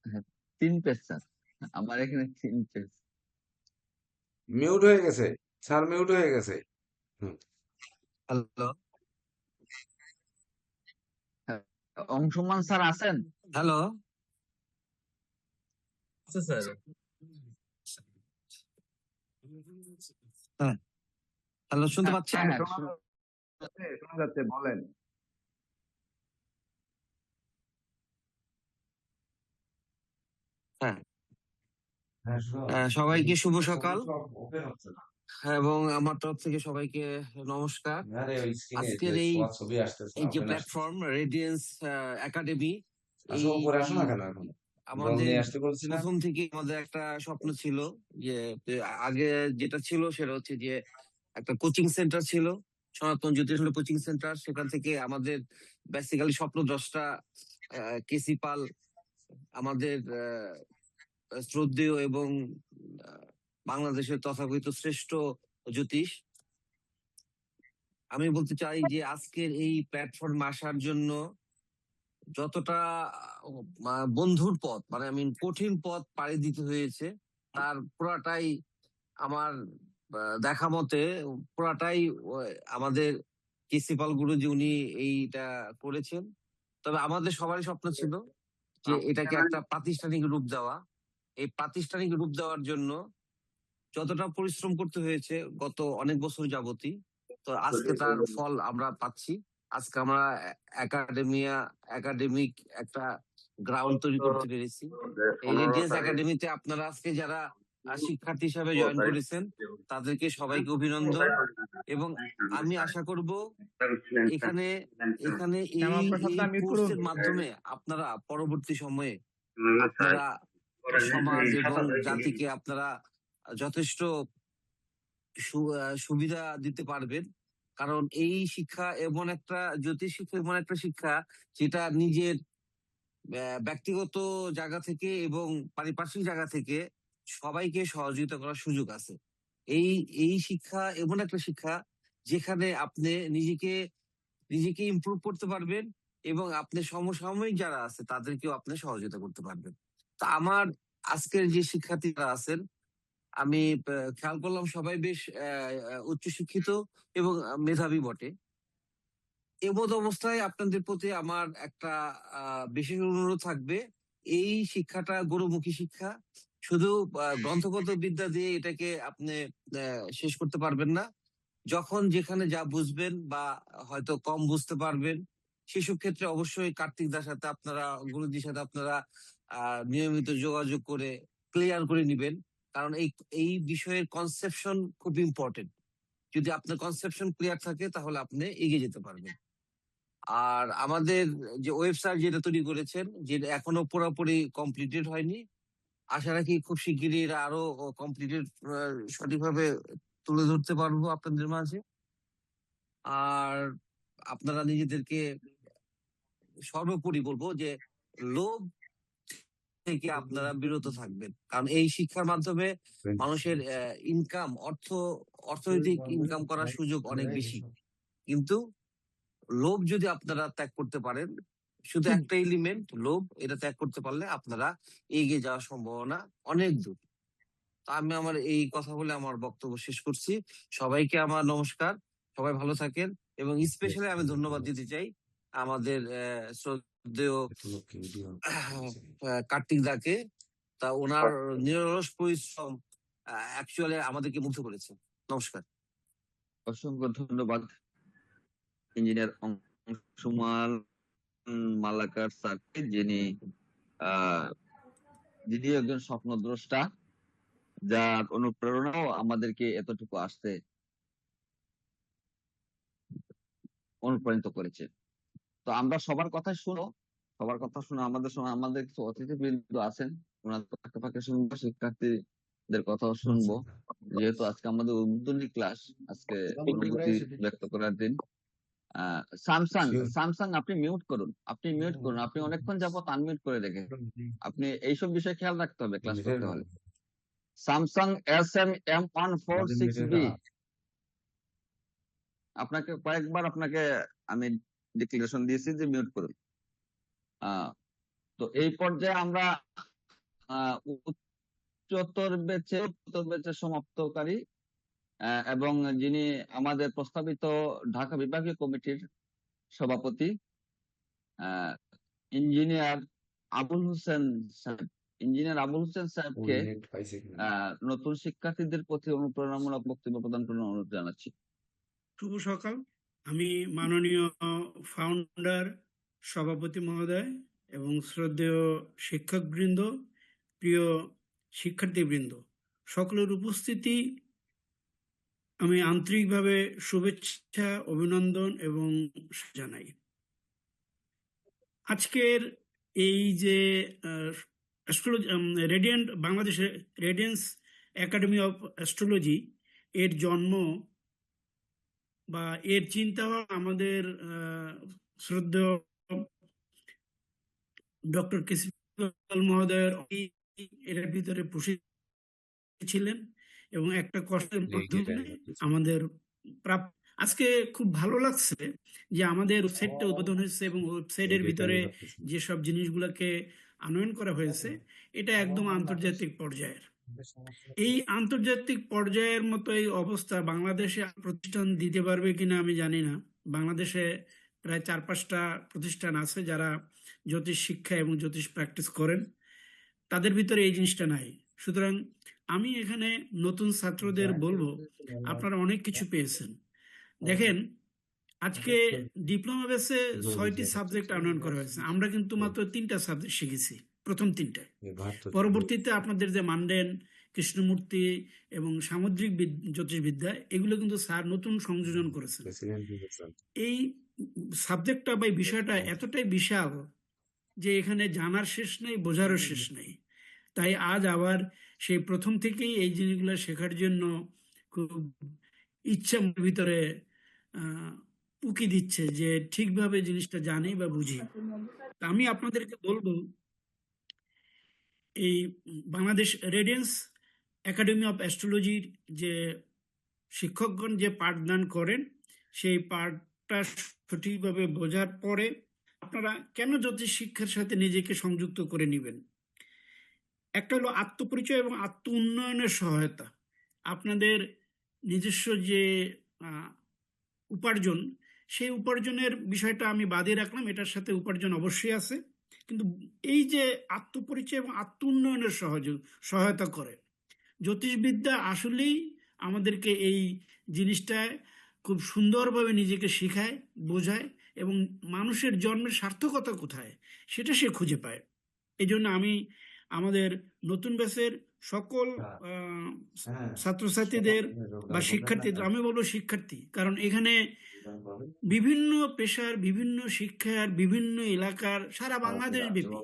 হ্যাঁ, 3 পেজ স্যার, আমার এখানে 3 পেজ। মিউট হয়ে গেছে। স্যার মিউট হয়ে গেছে। হুম। হ্যালো, অংশুমান স্যার আছেন? Hello sir. হ্যাঁ, হ্যালো, শুনতে পাচ্ছেন? হ্যাঁ, শোনা যাচ্ছে, বলেন। হ্যাঁ, হ্যাঁ, শোনা যাচ্ছে। সবাইকে শুভ কিন্তু সকাল, সব ওপেন হচ্ছে না। এবং আমার তরফ থেকে সবাইকে নমস্কার। আরে ওই স্ক্রিনে যে আজকের এই ছবি আসতেছে, এই যে ওপেন আসতেছে। প্ল্যাটফর্ম রেডিয়েন্স একাডেমি, আসো, এই উপরে আসো না কেন এখন? বল আমাদের নিয়ে আসতে বলছি না? প্রথম থেকে আমাদের একটা স্বপ্ন ছিল যে আগে যেটা ছিল সেটা হচ্ছে যে একটা কোচিং সেন্টার ছিল, সনাতন জ্যোতিষ কোচিং সেন্টার। সেখান থেকে আমাদের বেসিক্যালি স্বপ্নদ্রষ্টা কেসি পাল, আমাদের শ্রদ্ধেয় এবং বাংলাদেশের তথাকথিত শ্রেষ্ঠ জ্যোতিষ। আমি বলতে চাই যে আজকের এই প্ল্যাটফর্মে আসার জন্য যতটা বন্ধুর পথ, মানে আমি কঠিন পথ পাড়ি দিতে হয়েছে, তার পুরাটাই আমার দেখা মতে পুরাটাই আমাদের কেসিপাল গুরুজি উনি এইটা করেছেন। তবে আমাদের সবারই স্বপ্ন ছিল যে এটাকে একটা প্রাতিষ্ঠানিক রূপ দেওয়া। এই প্রাতিষ্ঠানিক রূপ দেওয়ার জন্য যতটা পরিশ্রম করতে হয়েছে গত অনেক বছর যাবতই, তো আজকে তার ফল আমরা পাচ্ছি। আজকে আমরা একাডেমিক একটা গ্রাউন্ড তৈরি করতে পেরেছি। এই রেডিয়েন্স একাডেমিতে আপনারা আজকে যারা শিক্ষার্থী হিসাবে জয়েন করেছেন তাদেরকে সবাইকে অভিনন্দন, এবং আমি আশা করব এখানে এখানে এই কোর্সের মাধ্যমে আপনারা পরবর্তী সময়ে আপনারা সমাজ এবং জাতিকে আপনারা যথেষ্ট সুবিধা দিতে পারবেন। কারণ এই শিক্ষা এমন একটা জ্যোতিষ শিক্ষা, এমন একটা শিক্ষা যেটা নিজের ব্যক্তিগত জায়গা থেকে এবং পারিপার্শ্বিক জায়গা থেকে সবাইকে সহযোগিতা করার সুযোগ আছে। এই শিক্ষা এমন একটা শিক্ষা যেখানে আপনি নিজেকে ইমপ্রুভ করতে পারবেন এবং আপনি সমসাময়িক যারা আছে তাদেরকেও আপনি সহযোগিতা করতে পারবেন। তা আমার আজকের যে শিক্ষার্থীরা আছেন, আমি খেয়াল করলাম সবাই বেশ উচ্চশিক্ষিত এবং মেধাবী বটে। এমত অবস্থায় আপনাদের প্রতি আমার একটা বিশেষ অনুরোধ থাকবে, এই শিক্ষাটা গুরুমুখী শিক্ষা। শুধু গ্রন্থগত বিদ্যা দিয়ে এটাকে আপনি শেষ করতে পারবেন না। যখন যেখানে যা বুঝবেন বা হয়তো কম বুঝতে পারবেন, সেসব ক্ষেত্রে অবশ্যই কার্তিক দার সাথে আপনারা, গুরুজির সাথে আপনারা নিয়মিত যোগাযোগ করে ক্লিয়ার করে নিবেন। কারণ এই বিষয়ের কনসেপশন খুব ইম্পর্টেন্ট। যদি আপনার কনসেপশন ক্লিয়ার থাকে তাহলে আপনি এগিয়ে যেতে পারবেন। আর আমাদের যে ওয়েবসাইট যেটা তৈরি করেছেন, যেটা এখনো পুরোপুরি কমপ্লিটেড হয়নি, আশা রাখি খুব শিগগিরই এরা আরো কমপ্লিটেড সঠিকভাবে তুলে ধরতে পারবো আপনাদের মাঝে। আর আপনারা নিজেদেরকে সর্বোপরি বলবো যে লোভ থেকে আপনারা বিরত থাকবেন, কারণ এই শিক্ষার মাধ্যমে মানুষের অর্থনৈতিক ইনকাম করার সুযোগ অনেক বেশি। কিন্তু লোভ যদি আপনারা ত্যাগ করতে পারেন, শুধু একটা এলিমেন্ট লোভ, এটা ত্যাগ করতে পারলে আপনারা এগিয়ে যাওয়ার সম্ভাবনা অনেক দূর। তো আমি আমার এই কথা বলে আমার বক্তব্য শেষ করছি। সবাইকে আমার নমস্কার, সবাই ভালো থাকেন। এবং স্পেশালি আমি ধন্যবাদ দিতে চাই আমাদের শ্রদ্ধেয় কার্তিক দাকে। তা ওনার নিরলস পরিশ্রম অ্যাকচুয়ালি আমাদেরকে মুগ্ধ করেছে। নমস্কার। অসংখ্য ধন্যবাদ ইঞ্জিনিয়ার অংশুমান মালাকার স্যারকে, যিনি একজন স্বপ্নদ্রষ্টা, যার অনুপ্রেরণাও আমাদেরকে এতটুকু আসতে অনুপ্রাণিত করেছে। তো আমরা সবার কথা শুনো, আমাদের কিছু অতিথিবৃন্দ আছেন, ওনাদের ফাঁকে ফাঁকে শুনবো, শিক্ষার্থীদের কথাও শুনবো। যেহেতু আজকে আমাদের উদ্বোধনী ক্লাস, আজকে অনুভূতি ব্যক্ত করার দিন। স্যামসাং আপনি মিউট করুন, আপনি অনেকক্ষণ যাবত আনমিউট করে রেখে। আপনি এইসব বিষয়ে খেয়াল রাখতে হবে ক্লাস করতে হলে। স্যামসাং SM-M146B, আপনাকে কয়েকবার আমি ডিক্লারেশন দিয়েছি যে মিউট করুন। তো এই পর্যায়ে আমরা উচ্চতর ব্যাচে সমাপ্তকারী এবং যিনি আমাদের প্রস্তাবিত ঢাকা বিভাগীয় কমিটির সভাপতি ইঞ্জিনিয়ার আবুল হোসেন সাহেবকে নতুন শিক্ষার্থীদের প্রতি অনুপ্রেরণামূলক বক্তব্য প্রদান করার অনুরোধ জানাচ্ছি। শুভ সকাল। আমি মাননীয় ফাউন্ডার সভাপতি মহোদয় এবং শ্রদ্ধেয় শিক্ষকবৃন্দ, প্রিয় শিক্ষার্থীবৃন্দ, সকলের উপস্থিতি আমি আন্তরিকভাবে শুভেচ্ছা, অভিনন্দন এবং জানাই। আজকের এই যে বাংলাদেশের রেডিয়েন্স একাডেমি অফ অ্যাস্ট্রোলজি এর জন্ম বা এর চিন্তা আমাদের শ্রদ্ধেয় ডক্টর কেসি মহোদয়ের এর ভিতরে ছিলেন এবং একটা কষ্টের মাধ্যমে আমাদের আজকে খুব ভালো লাগছে যে আমাদের ওয়েবসাইটটা উদ্বোধন হয়েছে এবং ওয়েবসাইটের ভিতরে যেসব জিনিসগুলোকে আনয়ন করা হয়েছে এটা একদম আন্তর্জাতিক পর্যায়ের। এই আন্তর্জাতিক পর্যায়ের মতো এই অবস্থা বাংলাদেশে প্রতিষ্ঠান দিতে পারবে কিনা আমি জানি না। বাংলাদেশে প্রায় 4-5টা প্রতিষ্ঠান আছে যারা জ্যোতিষ শিক্ষা এবং জ্যোতিষ প্র্যাকটিস করেন, তাদের ভিতরে এই জিনিসটা নাই। সুতরাং আমি এখানে নতুন ছাত্রদের বলবো, আপনারা অনেক কিছু পেয়েছেন। দেখেন, আজকে ডিপ্লোমা বেসে 6টি সাবজেক্ট আনয়ন করা হয়েছে, আমরা কিন্তু মাত্র 3টা সাবজেক্ট শিখেছি, প্রথম 3টায়। পরবর্তীতে আপনাদের যে মান্ডেন, কৃষ্ণমূর্তি এবং সামুদ্রিক জ্যোতিষবিদ্যা, এগুলো কিন্তু স্যার নতুন সংযোজন করেছেন। এই সাবজেক্টটা বা বিষয়টা এতটাই বিশাল যে এখানে জানার শেষ নেই, বোঝারও শেষ নেই। তাই আজ আবার সেই প্রথম থেকেই এই জিনিসগুলো শেখার জন্য খুব ইচ্ছা ভিতরে উকি দিচ্ছে যে ঠিকভাবে জিনিসটা জানি বা বুঝি। আমি আপনাদেরকে বলবো, এই বাংলাদেশ রেডিয়েন্স একাডেমি অফ অ্যাস্ট্রোলজির যে শিক্ষকগণ যে পাঠদান করেন, সেই পাঠটা সঠিকভাবে বোঝার পরে আপনারা কেন জ্যোতিষ শিক্ষার সাথে নিজেকে সংযুক্ত করে নেবেন। একটা হলো আত্মপরিচয় এবং আত্ম উন্নয়নের সহায়তা। আপনাদের নিজস্ব যে উপার্জন, সেই উপার্জনের বিষয়টা আমি বাদে রাখলাম, এটার সাথে উপার্জন অবশ্যই আছে, কিন্তু এই যে আত্মপরিচয় এবং আত্ম উন্নয়নের সহায়তা করে জ্যোতিষবিদ্যা, আসলেই আমাদেরকে এই জিনিসটায় খুব সুন্দরভাবে নিজেকে শেখায়, বোঝায় এবং মানুষের জন্মের সার্থকতা কোথায় সেটা সে খুঁজে পায়। এই জন্য আমি আমাদের নতুন ব্যাচের সকল ছাত্রছাত্রীদের বা শিক্ষার্থীদের, আমি বলবো শিক্ষার্থী, কারণ এখানে বিভিন্ন পেশার, বিভিন্ন শিক্ষার, বিভিন্ন এলাকার, সারা বাংলাদেশ ব্যাপী।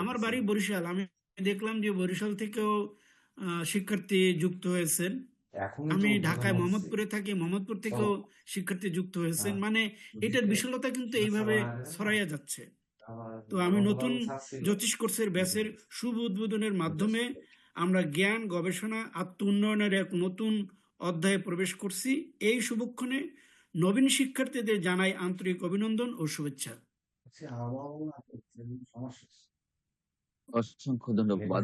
আমার বাড়ি বরিশাল, আমি দেখলাম যে বরিশাল থেকেও শিক্ষার্থী যুক্ত হয়েছেন। আমি ঢাকায় মোহাম্মদপুরে থাকি, মোহাম্মদপুর থেকেও শিক্ষার্থী যুক্ত হয়েছেন। মানে এটার বিশালতা কিন্তু এইভাবে ছড়াইয়া যাচ্ছে। তো আমি নতুন জ্যোতিষ কোর্সের ব্যাচের শুভ উদ্বোধনের মাধ্যমে আমরা জ্ঞান, গবেষণা, আত্ম উন্নয়নের এক নতুন অধ্যায়ে প্রবেশ করছি। এই শুভক্ষণে নবীন শিক্ষার্থীদের জানাই আন্তরিক অভিনন্দন ও শুভেচ্ছা। অসংখ্য ধন্যবাদ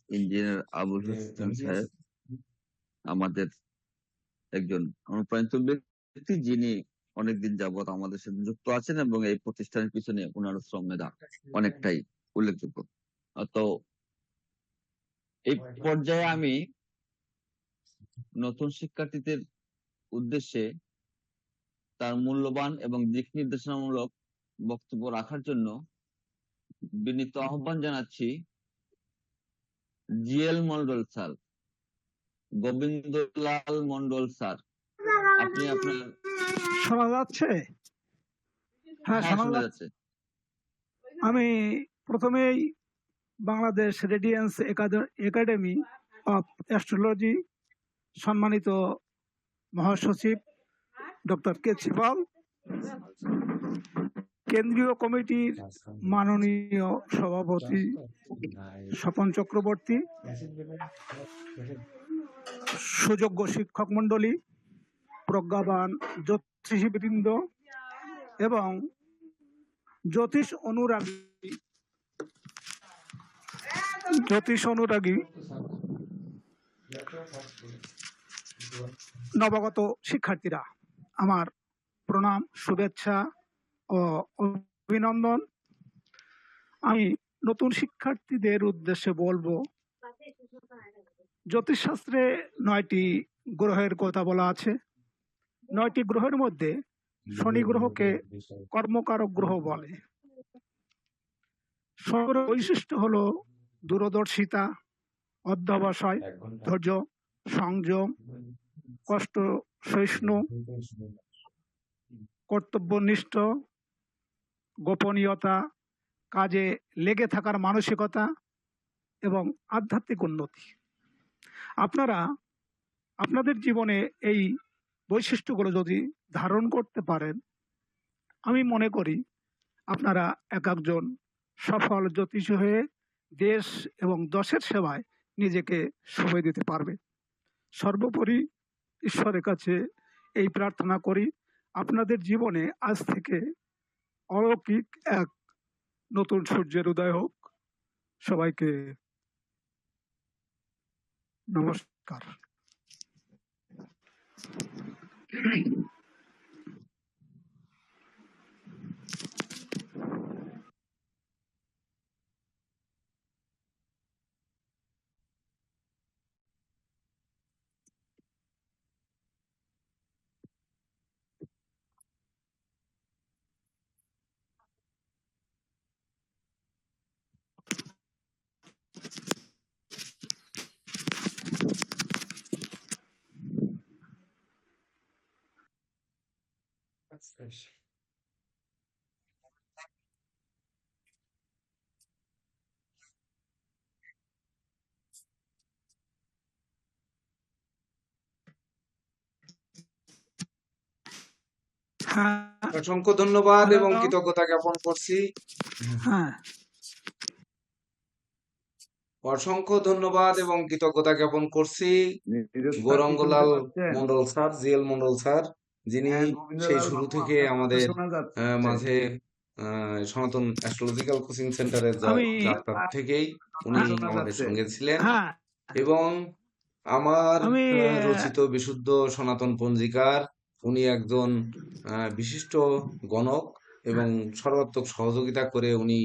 ইঞ্জিনিয়ার আবুল হোসেন সাহেব, আমাদের একজন অনুপ্রাণিত ব্যক্তি, যিনি অনেকদিন যাবত আমাদের সাথে যুক্ত আছেন এবং এই প্রতিষ্ঠানের পিছনে ওনার শ্রম মেধা অনেকটাই উল্লেখযোগ্য। তো এই পর্যায়ে আমি নতুন শিক্ষার্থীদের উদ্দেশ্যে তার মূল্যবান এবং দিক নির্দেশনামূলক বক্তব্য রাখার জন্য বিনীত আহ্বান জানাচ্ছি GL Mondal sir, Gobindalal Mondal sir. আপনি আপনার শোনা যাচ্ছে? হ্যাঁ, শোনা যাচ্ছে। আমি প্রথমেই Bangladesh radiance academy of astrology সম্মানিত মহাসচিব ডক্টর কে ছিপাল, কেন্দ্রীয় কমিটির মাননীয় সভাপতি স্বপন চক্রবর্তী, সুযোগ্য শিক্ষক মন্ডলী, প্রজ্ঞাবান জ্যোতিষীবৃন্দ এবং জ্যোতিষ অনুরাগী নবাগত শিক্ষার্থীরা, আমার প্রণাম, শুভেচ্ছা ও অভিনন্দন। আমি নতুন শিক্ষার্থীদের উদ্দেশ্যে বলবো, জ্যোতিষশাস্ত্রে 9টি গ্রহের কথা বলা আছে। 9টি গ্রহের মধ্যে শনি গ্রহকে কর্মকারক গ্রহ বলে। শনির বৈশিষ্ট্য হলো দূরদর্শিতা, অধ্যবসায়, ধৈর্য, সংযম, কষ্ট সহিষ্ণু, কর্তব্যনিষ্ঠ, গোপনীয়তা, কাজে লেগে থাকার মানসিকতা এবং আধ্যাত্মিক উন্নতি। আপনারা আপনাদের জীবনে এই বৈশিষ্ট্যগুলো যদি ধারণ করতে পারেন, আমি মনে করি আপনারা এক একজন সফল জ্যোতিষী হয়ে দেশ এবং দশের সেবায় নিজেকে সময় দিতে পারবে। সর্বোপরি ঈশ্বরের কাছে এই প্রার্থনা করি, আপনাদের জীবনে আজ থেকে অলৌকিক এক নতুন সূর্যের উদয় হোক। সবাইকে নমস্কার। অসংখ্য ধন্যবাদ এবং কৃতজ্ঞতা জ্ঞাপন করছি। অসংখ্য ধন্যবাদ এবং কৃতজ্ঞতা জ্ঞাপন করছি Gaurangalal Mondal sir, GL Mondal sir, যিনি সেই শুরু থেকে আমাদের মাঝে সনাতন অ্যাস্ট্রোলজিক্যাল কোচিং সেন্টারের যাত্রা থেকেই উনি আমাদের সঙ্গে ছিলেন এবং আমার রচিত বিশুদ্ধ সনাতন পঞ্জিকার উনি একজন বিশিষ্ট গণক এবং সর্বাত্মক সহযোগিতা করে উনি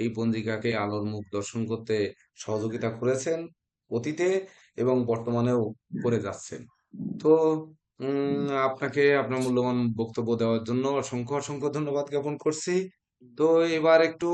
এই পঞ্জিকাকে আলোর মুখ দর্শন করতে সহযোগিতা করেছেন অতীতে এবং বর্তমানেও করে যাচ্ছেন। তো আপনাকে আপনার মূল্যবান বক্তব্য দেওয়ার জন্য অসংখ্য অসংখ্য ধন্যবাদ জ্ঞাপন করছি। তো এবার একটু